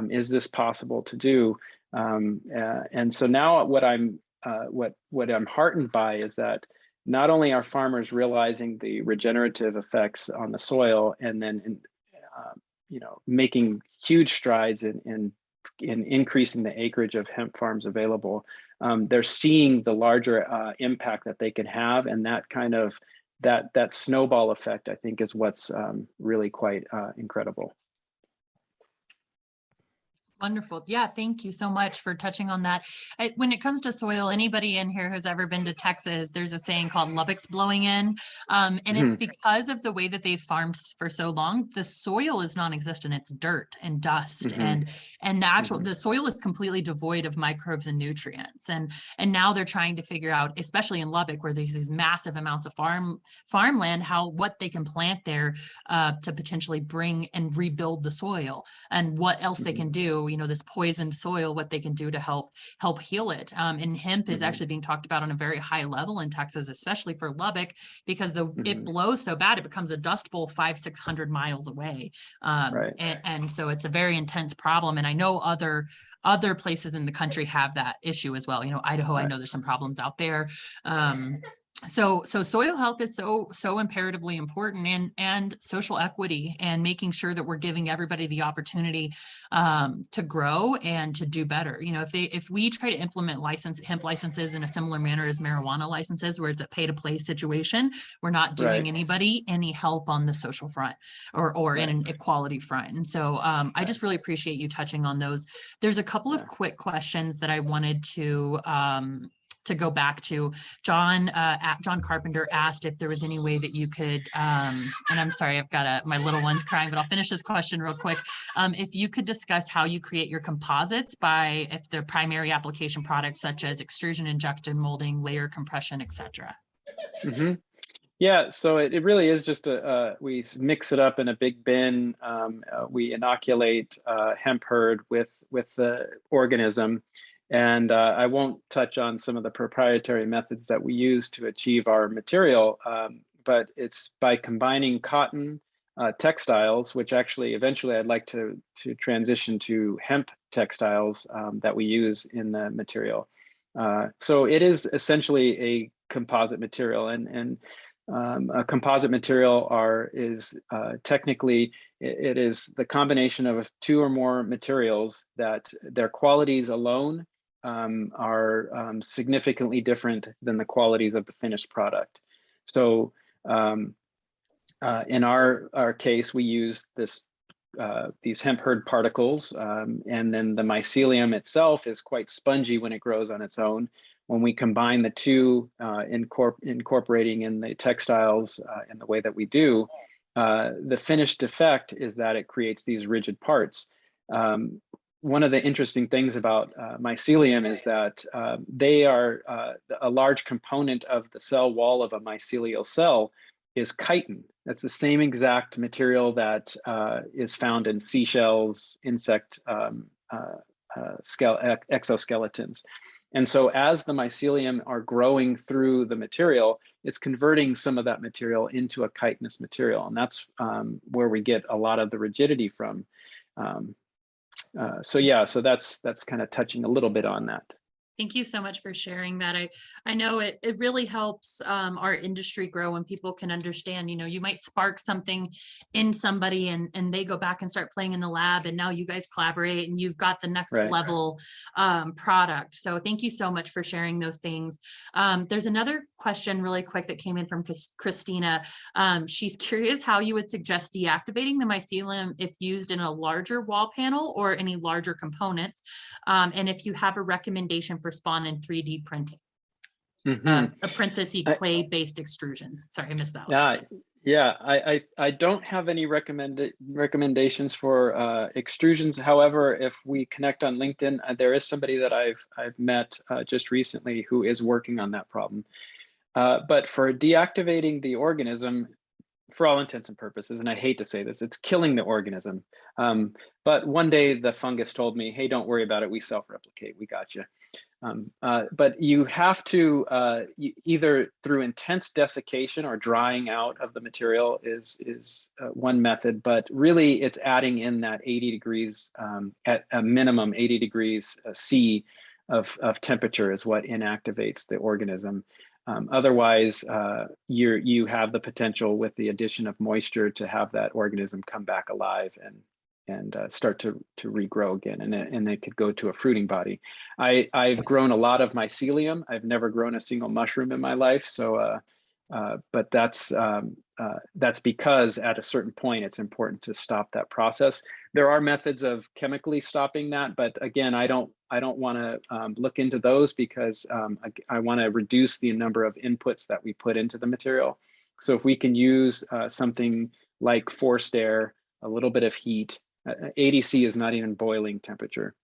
is this possible to do? And so now what I'm heartened by is that not only are farmers realizing the regenerative effects on the soil, and then making huge strides in in increasing the acreage of hemp farms available, they're seeing the larger impact that they can have, and that kind of that snowball effect, I think, is what's really quite incredible. Wonderful. Yeah, thank you so much for touching on that. When it comes to soil, anybody in here who's ever been to Texas, there's a saying called Lubbock's blowing in. And it's because of the way that they've farmed for so long, the soil is non-existent. It's dirt and dust and the soil is completely devoid of microbes and nutrients. And now they're trying to figure out, especially in Lubbock, where there's these massive amounts of farmland, what they can plant there to potentially bring and rebuild the soil, and what else they can do, this poisoned soil, what they can do to help heal it. And hemp is actually being talked about on a very high level in Texas, especially for Lubbock, because it blows so bad, it becomes a dust bowl 500-600 miles away. And so it's a very intense problem. And I know other places in the country have that issue as well. Idaho, I know there's some problems out there. So soil health is so imperatively important, and social equity, and making sure that we're giving everybody the opportunity to grow and to do better. If we try to implement hemp licenses in a similar manner as marijuana licenses, where it's a pay to play situation, we're not doing anybody any help on the social front or in an equality front. And so I just really appreciate you touching on those. There's a couple of quick questions that I wanted to go back to. John Carpenter asked if there was any way that you could, and I'm sorry, I've got my little one's crying, but I'll finish this question real quick. If you could discuss how you create your composites if they're primary application products such as extrusion, injection molding, layer compression, etc. Yeah, so it really is just we mix it up in a big bin. We inoculate hemp hurd with the organism. And I won't touch on some of the proprietary methods that we use to achieve our material, but it's by combining cotton textiles, which actually eventually I'd like to transition to hemp textiles that we use in the material. So it is essentially a composite material, and a composite material is technically, it is the combination of 2 or more materials that their qualities alone are significantly different than the qualities of the finished product. So in our case, we use these hemp hurd particles, and then the mycelium itself is quite spongy when it grows on its own. When we combine the two, incorporating in the textiles in the way that we do, the finished effect is that it creates these rigid parts. One of the interesting things about mycelium is that they are a large component of the cell wall of a mycelial cell is chitin. That's the same exact material that is found in seashells, insect exoskeletons. And so as the mycelium are growing through the material, it's converting some of that material into a chitinous material. And that's where we get a lot of the rigidity from. So that's kind of touching a little bit on that. Thank you so much for sharing that. I know it really helps our industry grow when people can understand, you might spark something in somebody and they go back and start playing in the lab, and now you guys collaborate and you've got the next level product. So thank you so much for sharing those things. There's another question really quick that came in from Christina. She's curious how you would suggest deactivating the mycelium if used in a larger wall panel or any larger components. And if you have a recommendation for spawn in 3D printing, a parenthesis clay-based extrusions. Sorry, I missed that one. Yeah. I don't have any recommendations for extrusions. However, if we connect on LinkedIn, there is somebody that I've met just recently who is working on that problem. But for deactivating the organism, for all intents and purposes, and I hate to say this, it's killing the organism. But one day the fungus told me, hey, don't worry about it. We self-replicate. We got you. But you have to either through intense desiccation or drying out of the material is one method, but really it's adding in that 80 degrees, at a minimum 80 degrees C of temperature is what inactivates the organism. Otherwise, you have the potential with the addition of moisture to have that organism come back alive start to regrow again, and it could go to a fruiting body. I've grown a lot of mycelium. I've never grown a single mushroom in my life, so but that's because at a certain point it's important to stop that process. There are methods of chemically stopping that, but again, I don't want to look into those because I want to reduce the number of inputs that we put into the material. So if we can use something like forced air, a little bit of heat, ADC is not even boiling temperature.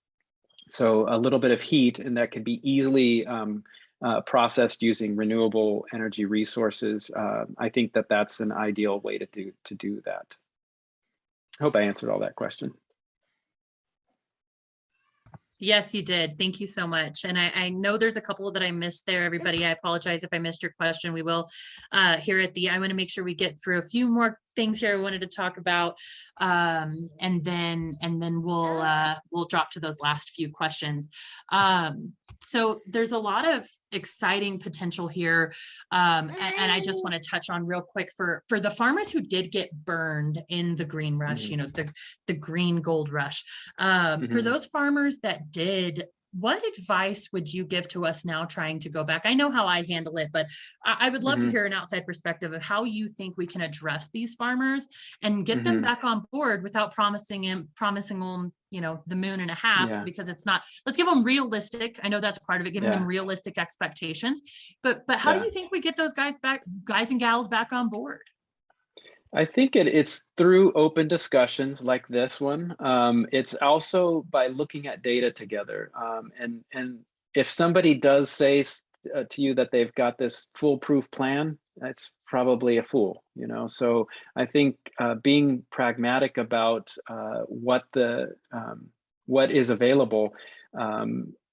So a little bit of heat, and that could be easily processed using renewable energy resources. I think that that's an ideal way to do that. I hope I answered all that question. Yes, you did. Thank you so much. And I know there's a couple that I missed there, everybody. I apologize if I missed your question. We will here at the, I want to make sure we get through a few more things here I wanted to talk about. And then we'll drop to those last few questions. So there's a lot of exciting potential here. And I just want to touch on real quick for the farmers who did get burned in the green rush, you know, the green gold rush. For those farmers that did, what advice would you give to us now trying to go back? I know how I handle it, but I would love to hear an outside perspective of how you think we can address these farmers and get them back on board without promising them, you know, the moon and a half, because it's not, let's give them realistic. I know that's part of it, giving them realistic expectations, but how do you think we get those guys and gals back on board? I think it's through open discussions like this one. It's also by looking at data together. And if somebody does say to you that they've got this foolproof plan, that's probably a fool, you know? So I think being pragmatic about what is available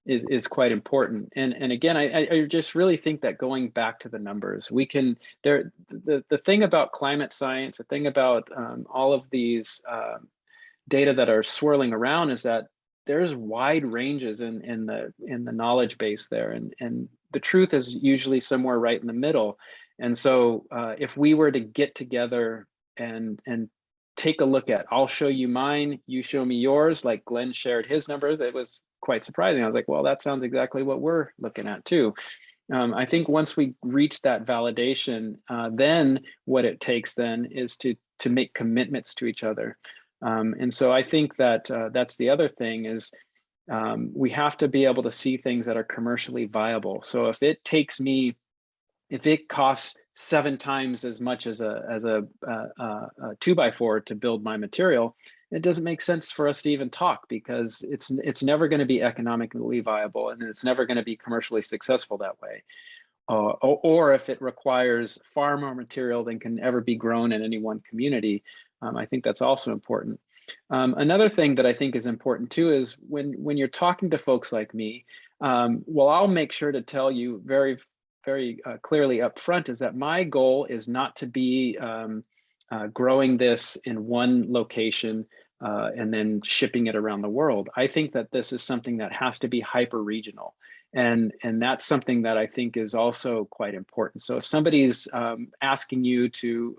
is quite important. And again, I just really think that going back to the numbers, we can, the thing about climate science, the thing about all of these data that are swirling around is that there's wide ranges in the knowledge base there. And the truth is usually somewhere right in the middle. And so if we were to get together and take a look at, I'll show you mine, you show me yours, like Glenn shared his numbers, it was quite surprising. I was like, well, that sounds exactly what we're looking at too. I think once we reach that validation, then what it takes then is to make commitments to each other. And so I think that that's the other thing is we have to be able to see things that are commercially viable. So if it costs 7 times as much as a 2x4 to build my material, it doesn't make sense for us to even talk because it's never going to be economically viable and it's never going to be commercially successful that way. Or if it requires far more material than can ever be grown in any one community, I think that's also important. Another thing that I think is important too is when you're talking to folks like me, well, I'll make sure to tell you very clearly up front is that my goal is not to be growing this in one location and then shipping it around the world. I think that this is something that has to be hyper regional. And that's something that I think is also quite important. So if somebody's asking you to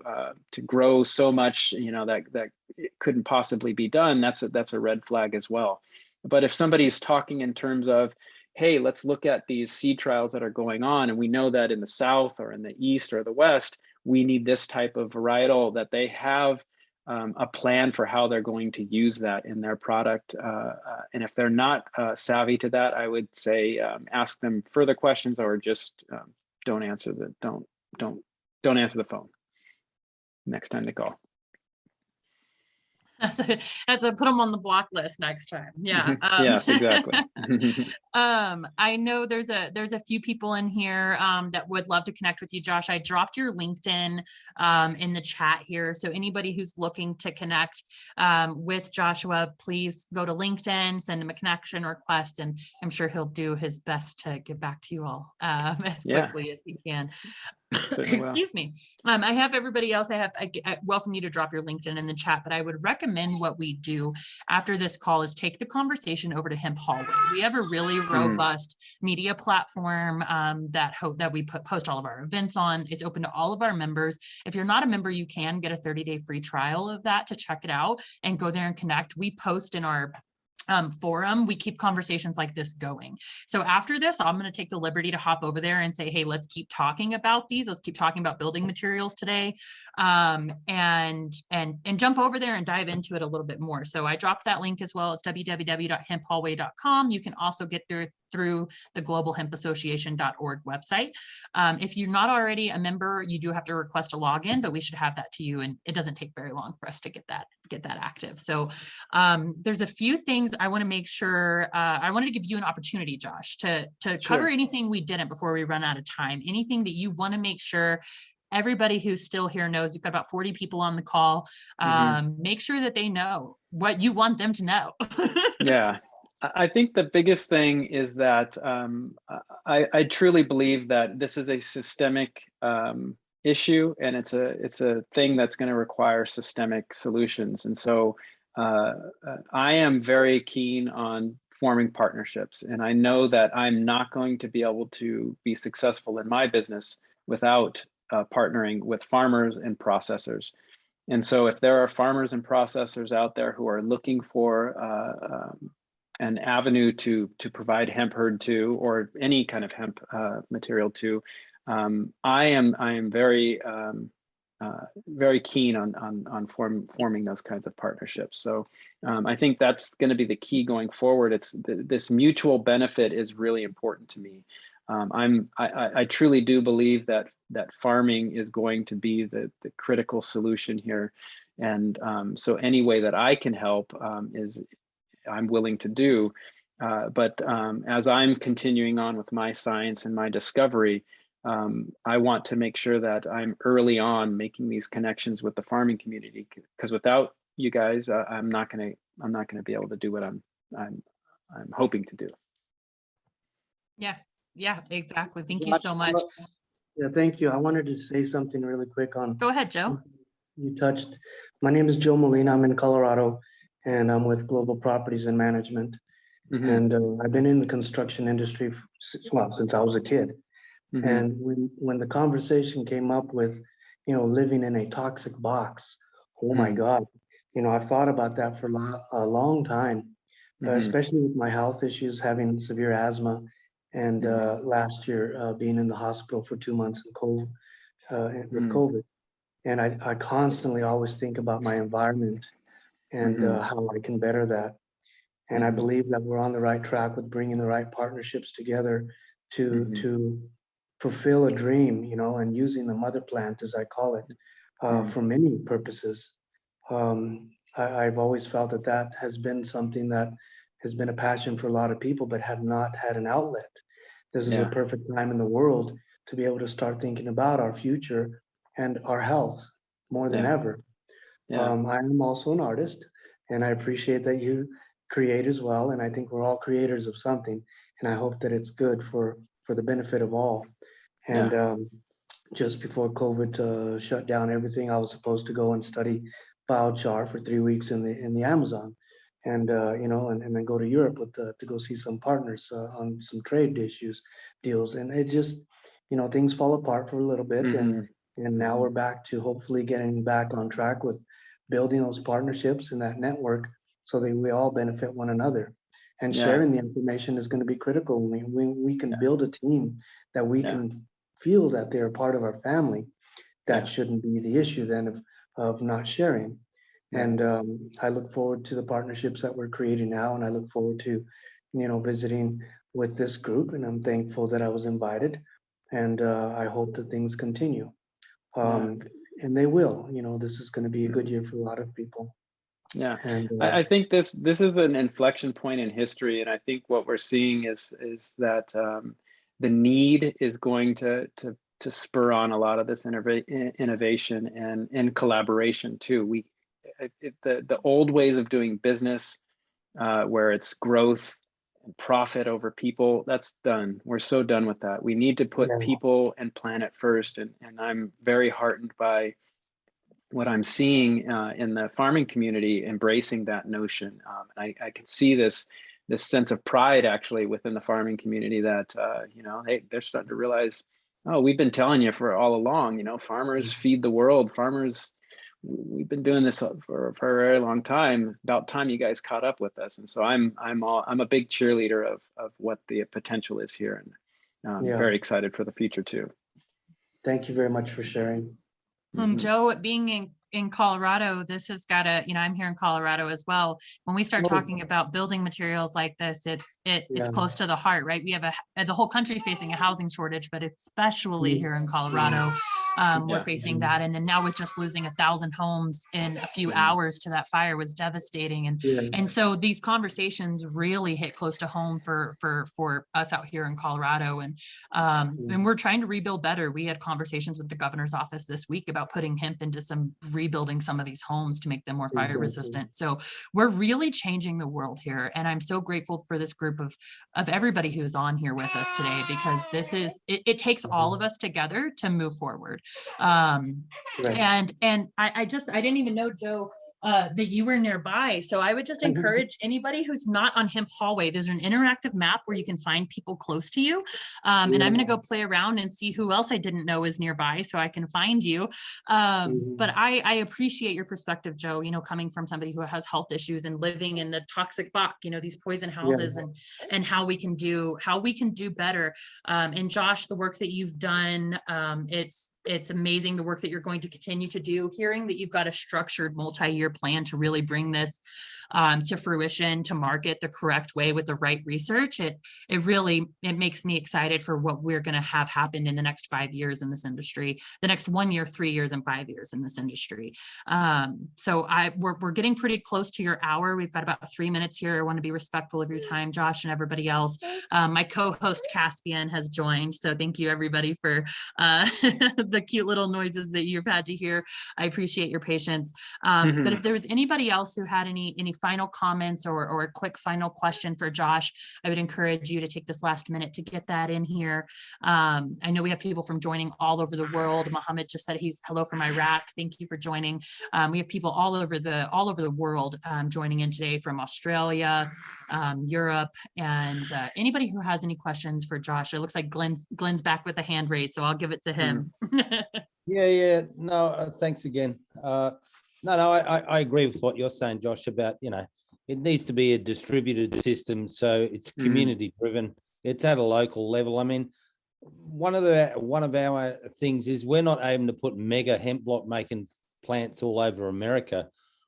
grow so much, you know, that it couldn't possibly be done, that's a red flag as well. But if somebody's talking in terms of, hey, let's look at these seed trials that are going on, and we know that in the South or in the East or the West, we need this type of varietal, that they have a plan for how they're going to use that in their product. And if they're not savvy to that, I would say ask them further questions or just don't answer the phone next time they call. That's a put them on the block list next time. Yeah. Yes, exactly. I know there's a few people in here that would love to connect with you, Josh. I dropped your LinkedIn in the chat here. So anybody who's looking to connect with Joshua, please go to LinkedIn, send him a connection request, and I'm sure he'll do his best to get back to you all as quickly as he can. Certainly will. Excuse me. I have everybody else. I welcome you to drop your LinkedIn in the chat, but I would recommend what we do after this call is take the conversation over to Hemp Hallway. We have a really robust media platform that we post all of our events on. It's open to all of our members. If you're not a member, you can get a 30-day free trial of that to check it out and go there and connect. We post in our forum, we keep conversations like this going. So after this, I'm going to take the liberty to hop over there and say, hey, let's keep talking about these. Let's keep talking about building materials today, and jump over there and dive into it a little bit more. So I dropped that link as well. It's www.hemphallway.com. You can also get there through the globalhempassociation.org website. If you're not already a member, you do have to request a login, but we should have that to you, and it doesn't take very long for us to get that active. So there's a few things I want to make sure. I wanted to give you an opportunity, Josh, to cover anything we didn't before we run out of time. Anything that you want to make sure everybody who's still here knows. You've got about 40 people on the call. Make sure that they know what you want them to know. Yeah. I think the biggest thing is that I truly believe that this is a systemic issue, and it's a thing that's going to require systemic solutions. And so I am very keen on forming partnerships, and I know that I'm not going to be able to be successful in my business without partnering with farmers and processors. And so if there are farmers and processors out there who are looking for an avenue to provide hemp hurd to, or any kind of hemp material to, I am very very keen on forming those kinds of partnerships. So I think that's going to be the key going forward. It's this mutual benefit is really important to me. I truly do believe that farming is going to be the critical solution here, and so any way that I can help I'm willing to do. But as I'm continuing on with my science and my discovery, I want to make sure that I'm early on making these connections with the farming community, because without you guys, I'm not going to be able to do what I'm hoping to do. Yeah, exactly. Thank you so much. Yeah, thank you. I wanted to say something really quick on. Go ahead, Joe. You touched. My name is Joe Molina. I'm in Colorado, and I'm with Global Properties and Management. And I've been in the construction industry since I was a kid. And when the conversation came up with, living in a toxic box, oh my God, I've thought about that for a long time, especially with my health issues, having severe asthma, and last year being in the hospital for 2 months with COVID. And I constantly always think about my environment and how I can better that. And I believe that we're on the right track with bringing the right partnerships together to fulfill a dream, and using the mother plant, as I call it, for many purposes. I've always felt that has been something that has been a passion for a lot of people, but have not had an outlet. This is a perfect time in the world to be able to start thinking about our future and our health more than ever. I am also an artist, and I appreciate that you create as well. And I think we're all creators of something, and I hope that it's good for the benefit of all. And just before COVID shut down everything, I was supposed to go and study biochar for 3 weeks in the Amazon, and and then go to Europe to go see some partners on some trade deals. And it just, things fall apart for a little bit, and now we're back to hopefully getting back on track with building those partnerships and that network, so that we all benefit one another. And sharing the information is going to be critical. We can build a team that we can feel that they're a part of our family. That shouldn't be the issue then of not sharing. And I look forward to the partnerships that we're creating now, and I look forward to, visiting with this group. And I'm thankful that I was invited, and I hope that things continue. And they will. This is going to be a good year for a lot of people. Yeah, and I think this is an inflection point in history, and I think what we're seeing is that the need is going to spur on a lot of this innovation and collaboration too. The old ways of doing business, where it's growth profit over people, that's done. We're so done with that. We need to put people and planet first. And I'm very heartened by what I'm seeing in the farming community embracing that notion. And I can see this sense of pride actually within the farming community that, you know, they're starting to realize, oh, we've been telling you for all along, you know, farmers feed the world. Farmers, we've been doing this for a very long time. About time you guys caught up with us. And so I'm a big cheerleader of what the potential is here, and I'm very excited for the future too. Thank you very much for sharing. Joe, being in Colorado, this has got to, you know, I'm here in Colorado as well. When we start talking about building materials like this, it's close to the heart, right? We have the whole country's facing a housing shortage, but especially here in Colorado, we're facing that. And then now with just losing 1,000 homes in a few hours to that fire was devastating. And so these conversations really hit close to home for us out here in Colorado. And we're trying to rebuild better. We had conversations with the governor's office this week about putting hemp into rebuilding some of these homes to make them more fire resistant. So we're really changing the world here. And I'm so grateful for this group of everybody who's on here with us today, because this is, it takes all of us together to move forward. And I didn't even know, Joe, that you were nearby. So I would just encourage anybody who's not on Hemp Hallway, there's an interactive map where you can find people close to you. And I'm going to go play around and see who else I didn't know is nearby so I can find you. But I appreciate your perspective, Joe, you know, coming from somebody who has health issues and living in the toxic box, you know, these poison houses, and how we can do better. And Josh, the work that you've done, it's amazing, the work that you're going to continue to do. Hearing that you've got a structured multi-year plan to really bring this to fruition, to market the correct way with the right research, it makes me excited for what we're going to have happen in the next 5 years in this industry, the next 1 year, 3 years, and 5 years in this industry. So we're getting pretty close to your hour. We've got about 3 minutes here. I want to be respectful of your time, Josh, and everybody else. My co-host Caspian has joined, so thank you everybody for the cute little noises that you've had to hear. I appreciate your patience. But if there was anybody else who had any final comments or a quick final question for Josh, I would encourage you to take this last minute to get that in here. I know we have people from joining all over the world. Mohammed just said he's hello from Iraq. Thank you for joining. We have people all over the world joining in today, from Australia, Europe, and anybody who has any questions for Josh. It looks like Glenn's back with a hand raised, so I'll give it to him. No, thanks again. I agree with what you're saying, Josh, about, you know, it needs to be a distributed system, so it's community driven. It's at a local level. I mean, one of our things is we're not aiming to put mega hemp block making plants all over America.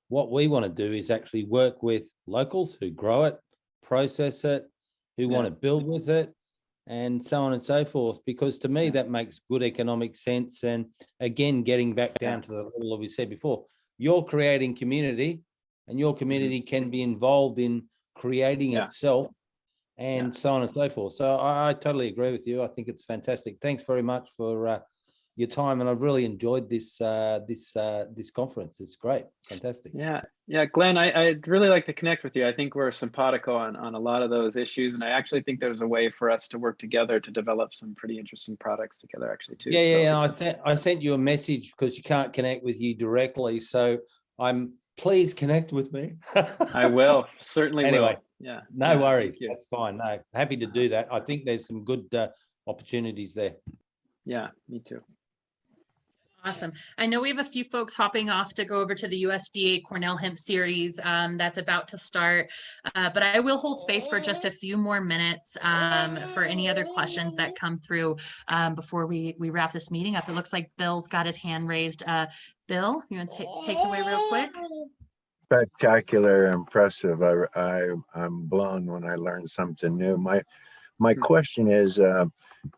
What we want to do is actually work with locals who grow it, process it, who want to build with it, and so on and so forth, because to me that makes good economic sense. And again, getting back down to the level that we said before, you're creating community, and your community can be involved in creating itself, and so on and so forth. So I totally agree with you. I think it's fantastic. Thanks very much for your time, and I've really enjoyed this conference. It's great, fantastic. Yeah, Glenn, I'd really like to connect with you. I think we're simpatico on a lot of those issues, and I actually think there's a way for us to work together to develop some pretty interesting products together, actually, too. I sent you a message because you can't connect with you directly, so please connect with me. I will, certainly anyway, will. No worries. That's fine. No, happy to do that. I think there's some good opportunities there. Yeah, me too. Awesome. I know we have a few folks hopping off to go over to the USDA Cornell Hemp Series that's about to start, but I will hold space for just a few more minutes for any other questions that come through before we wrap this meeting up. It looks like Bill's got his hand raised. Bill, you want to take it away real quick? Spectacular, impressive. I'm blown when I learn something new. My question is,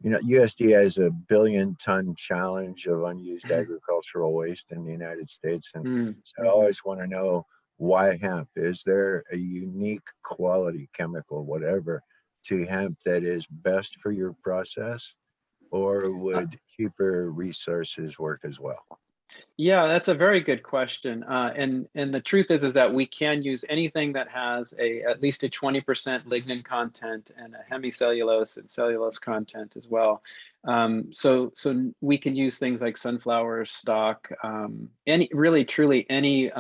USDA has a 1 billion ton challenge of unused agricultural waste in the United States. And so I always want to know, why hemp? Is there a unique quality, chemical, whatever, to hemp that is best for your process, or would cheaper resources work as well? Yeah, that's a very good question. And the truth is that we can use anything that has at least a 20% lignin content and a hemicellulose and cellulose content as well. So we can use things like sunflower stock, really truly any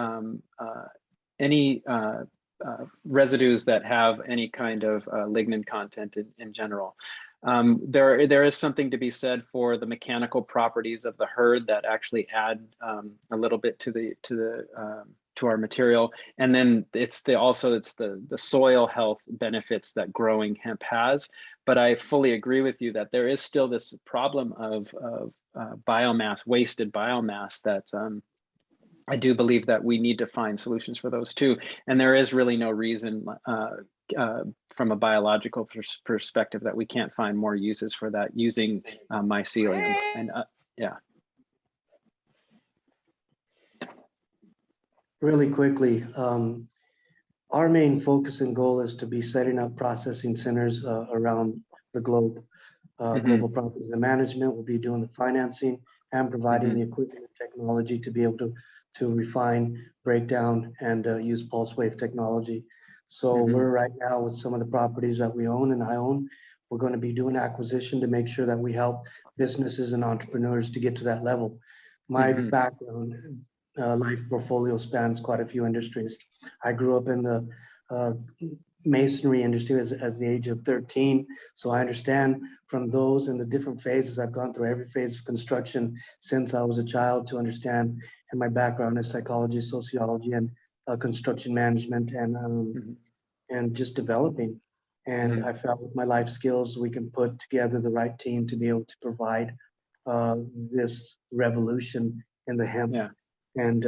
residues that have any kind of lignin content in general. There is something to be said for the mechanical properties of the herd that actually add a little bit to our material, and then it's the soil health benefits that growing hemp has. But I fully agree with you that there is still this problem of biomass, wasted biomass that I do believe that we need to find solutions for those too. And there is really no reason from a biological perspective that we can't find more uses for that using mycelium. And yeah. Really quickly, our main focus and goal is to be setting up processing centers around the globe. Global Properties and Management will be doing the financing and providing the equipment and technology to be able to refine, break down, and use pulse wave technology. So we're right now with some of the properties that we own and I own, we're going to be doing acquisition to make sure that we help businesses and entrepreneurs to get to that level. My background, life portfolio spans quite a few industries. I grew up in the masonry industry as the age of 13. So I understand from those and the different phases. I've gone through every phase of construction since I was a child to understand. And my background is psychology, sociology, and construction management, and just developing. And I felt with my life skills, we can put together the right team to be able to provide this revolution in the hemp. And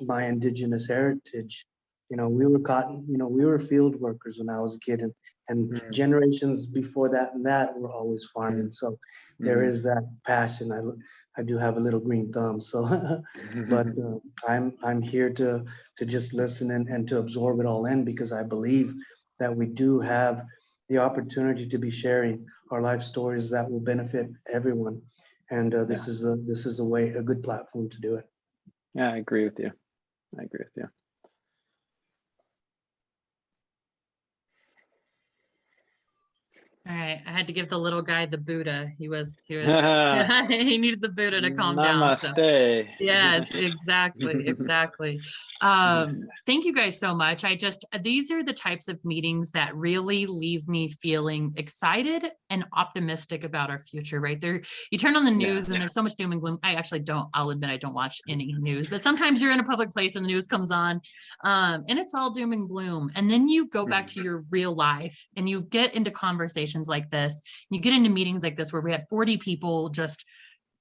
my indigenous heritage. You know, we were cotton, you know, we were field workers when I was a kid, and generations before that and that were always farming. So there is that passion. I do have a little green thumb. So, but I'm here to just listen and to absorb it all in, because I believe that we do have the opportunity to be sharing our life stories that will benefit everyone. And this is a good platform to do it. Yeah, I agree with you. I agree with you. All right, I had to give the little guy the Buddha. He he needed the Buddha to calm down. So. Namaste. Yes, exactly. Thank you guys so much. These are the types of meetings that really leave me feeling excited and optimistic about our future, right? You turn on the news and there's so much doom and gloom. I'll admit I don't watch any news, but sometimes you're in a public place and the news comes on and it's all doom and gloom. And then you go back to your real life and you get into conversations like this. You get into meetings like this where we had 40 people just,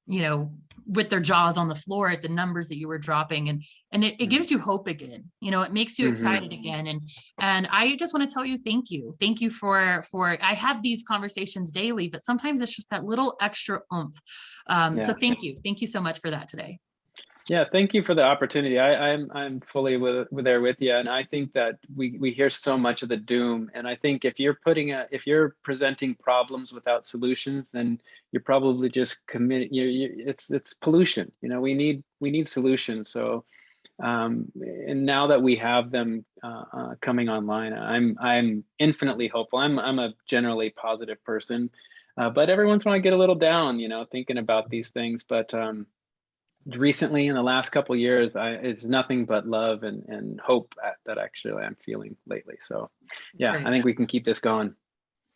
you know, with their jaws on the floor at the numbers that you were dropping, and it gives you hope again. You know, it makes you excited again. And I just want to tell you, thank you for I have these conversations daily, but sometimes it's just that little extra oomph. So thank you so much for that today. Yeah, thank you for the opportunity. I'm fully there with you, and I think that we hear so much of the doom, and I think if you're presenting problems without solutions, then you're probably just committing. It's pollution. You know, we need solutions. So, and now that we have them coming online, I'm infinitely hopeful. I'm a generally positive person, but every once in a while I get a little down, you know, thinking about these things, but. Recently, in the last couple of years, it's nothing but love and hope that actually I'm feeling lately. So yeah, great. I think we can keep this going.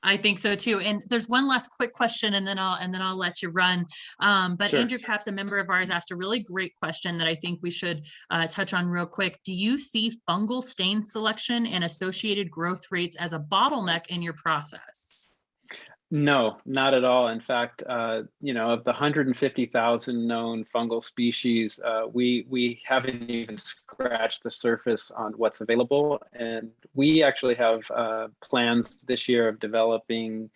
I think so too. And there's one last quick question, and then I'll let you run. But sure. Andrew Capps, a member of ours, asked a really great question that I think we should touch on real quick. Do you see fungal stain selection and associated growth rates as a bottleneck in your process? No, not at all. In fact, you know, of the 150,000 known fungal species, we haven't even scratched the surface on what's available. And we actually have plans this year of developing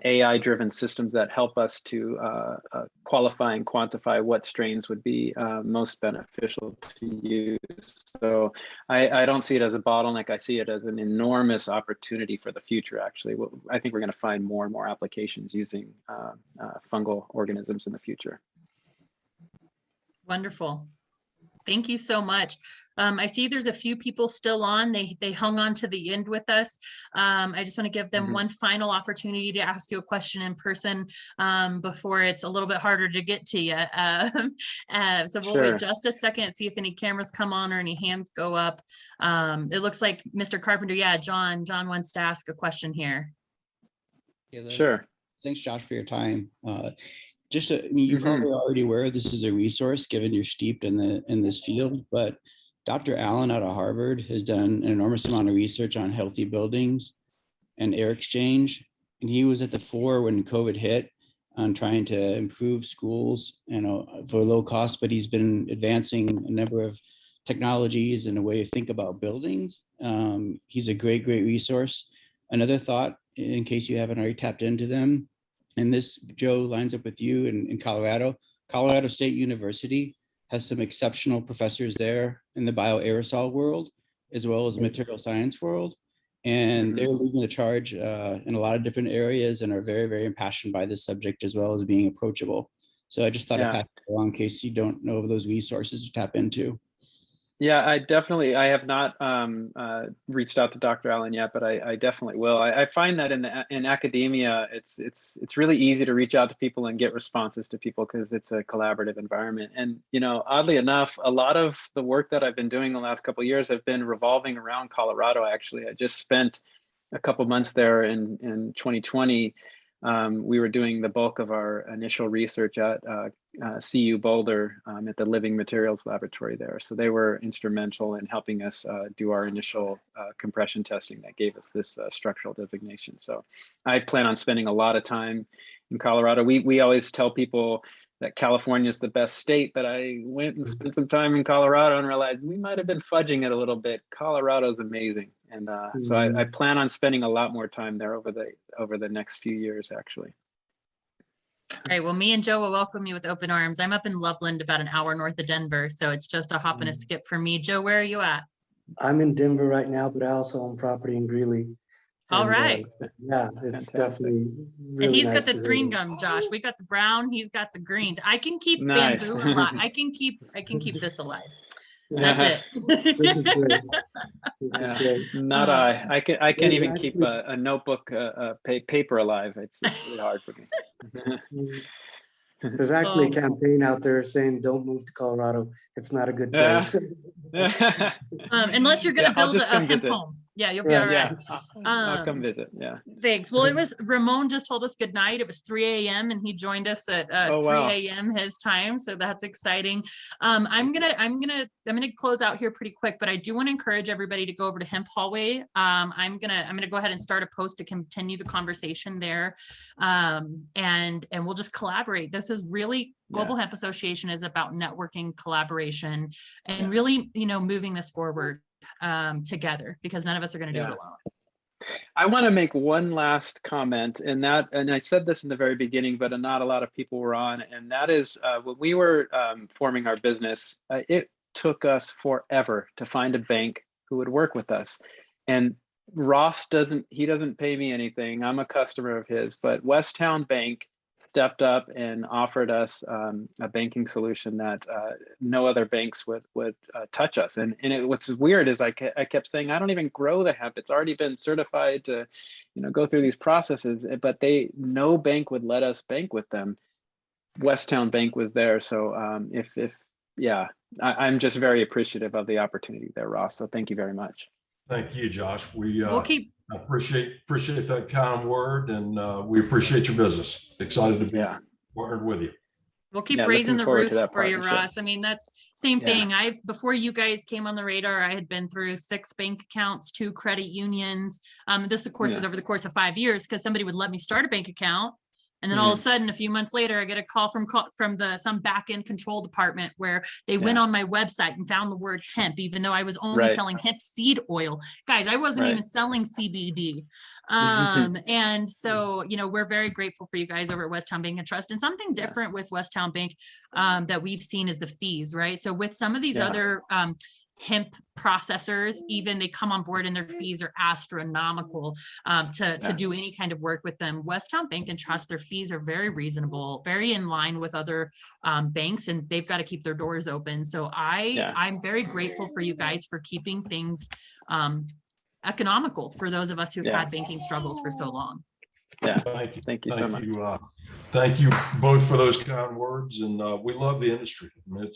AI-driven systems that help us to qualify and quantify what strains would be most beneficial to use. So I don't see it as a bottleneck. I see it as an enormous opportunity for the future, actually. I think we're going to find more and more applications using fungal organisms in the future. Wonderful. Thank you so much. I see there's a few people still on. They hung on to the end with us. I just want to give them one final opportunity to ask you a question in person before it's a little bit harder to get to you. So we'll wait just a second, see if any cameras come on or any hands go up. It looks like Mr. Carpenter, yeah, John wants to ask a question here. Yeah, Sure. Thanks, Josh, for your time. I mean, you're probably already aware this is a resource given you're steeped in this field, but Dr. Allen out of Harvard has done an enormous amount of research on healthy buildings and air exchange. And he was at the fore when COVID hit on trying to improve schools, for low cost, but he's been advancing a number of technologies and a way to think about buildings. He's a great resource. Another thought, in case you haven't already tapped into them, and this, Joe, lines up with you in Colorado. Colorado State University has some exceptional professors there in the bioaerosol world, as well as material science world. And they're leading the charge in a lot of different areas and are very impassioned by this subject, as well as being approachable. So I just thought I'd pass it along in case you don't know of those resources to tap into. Yeah, I have not reached out to Dr. Allen yet, but I definitely will. I find that in academia, it's really easy to reach out to people and get responses to people because it's a collaborative environment. And oddly enough, a lot of the work that I've been doing the last couple of years have been revolving around Colorado. Actually, I just spent a couple months there in 2020. We were doing the bulk of our initial research at CU Boulder at the Living Materials Laboratory there. So they were instrumental in helping us do our initial compression testing that gave us this structural designation. So I plan on spending a lot of time in Colorado. We always tell people that California is the best state, but I went and spent some time in Colorado and realized we might have been fudging it a little bit. Colorado's amazing. And so I plan on spending a lot more time there over the next few years, actually. All right, well, me and Joe will welcome you with open arms. I'm up in Loveland, about an hour north of Denver, so it's just a hop and a skip for me. Joe, where are you at? I'm in Denver right now, but I also own property in Greeley. All right. Yeah, it's definitely really and he's nice got the to green visit. gum, Josh. We got the brown, he's got the greens. I can keep Nice. bamboo alive. I can keep this alive. That's This is it. great. This Yeah, is great. not I can't even keep actually- a notebook paper alive. It's really hard for me. There's actually a Oh. campaign out there saying, don't move to Colorado. It's not a good Yeah. place. Unless you're gonna I'll build just a come hemp visit. home. Yeah, you'll be Right. all right. Yeah, I'll come visit. Yeah. Thanks. Well, it was Ramon just told us good night. It was 3 a.m. and he joined us at Oh, 3 wow. a.m. his time. So that's exciting. I'm gonna close out here pretty quick, but I do want to encourage everybody to go over to Hemp Hallway. I'm gonna go ahead and start a post to continue the conversation there. And we'll just collaborate. This is really Global Hemp Association is about networking, collaboration, and really, moving this forward together, because none of us are going to do it alone. I want to make one last comment, and I said this in the very beginning, but not a lot of people were on, and that is when we were forming our business, it took us forever to find a bank who would work with us. And Ross doesn't pay me anything. I'm a customer of his, but Westtown Bank stepped up and offered us a banking solution that no other banks would touch us. And what's weird is I kept saying, I don't even grow the hemp. It's already been certified to, go through these processes, but no bank would let us bank with them. Westtown Bank was there. So I'm just very appreciative of the opportunity there, Ross. So thank you very much. Thank you, Josh. We We'll keep appreciate that kind word, and we appreciate your business. Excited to be partnered with you. We'll keep Yeah, raising looking the forward to roofs that for you, partnership. Ross. I mean, that's same Yeah. thing. Before you guys came on the radar, I had been through 6 bank accounts, 2 credit unions. This, of course, was over the course of 5 years because somebody would let me start a bank account. And then all of a sudden, a few months later, I get a call from some back end control department where they went on my website and found the word hemp, even though I was only selling hemp seed oil. Guys, I wasn't even selling CBD. And so, we're very grateful for you guys over at Westtown Bank and Trust. And something different with Westtown Bank that we've seen is the fees, right? So with some of these other hemp processors, even they come on board and their fees are astronomical to do any kind of work with them. Westtown Bank and Trust, their fees are very reasonable, very in line with other banks, and they've got to keep their doors open. So I'm very grateful for you guys for keeping things economical for those of us who've had banking struggles for so long. Yeah, Thank you so much. Thank you both for those kind words, and we love the industry. I mean,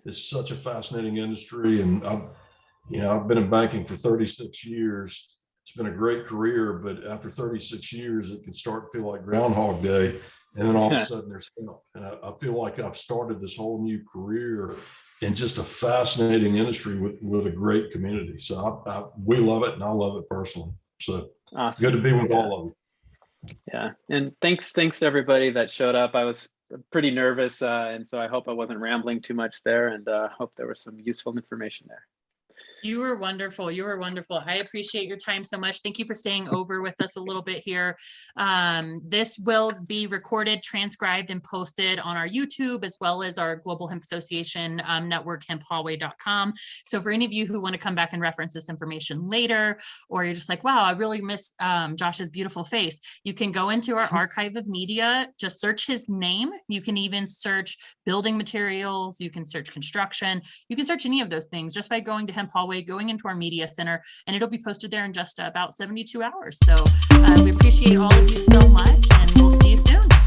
it's such a fascinating industry, and I've been in banking for 36 years. It's been a great career, but after 36 years, it can start to feel like Groundhog Day, and then all of a sudden there's help. And I feel like I've started this whole new career in just a fascinating industry with a great community. So we love it, and I love it personally. So awesome. Good to be with all of you. Yeah, and thanks to everybody that showed up. I was pretty nervous, and so I hope I wasn't rambling too much there, and hope there was some useful information there. You were wonderful. You were wonderful. I appreciate your time so much. Thank you for staying over with us a little bit here. This will be recorded, transcribed, and posted on our YouTube, as well as our Global Hemp Association network, hemphallway.com. So for any of you who want to come back and reference this information later, or you're just like, wow, I really miss Josh's beautiful face, you can go into our archive of media, just search his name. You can even search building materials. You can search construction. You can search any of those things just by going to Hemp Hallway, going into our media center, and it'll be posted there in just about 72 hours. So we appreciate all of you so much, and we'll see you soon.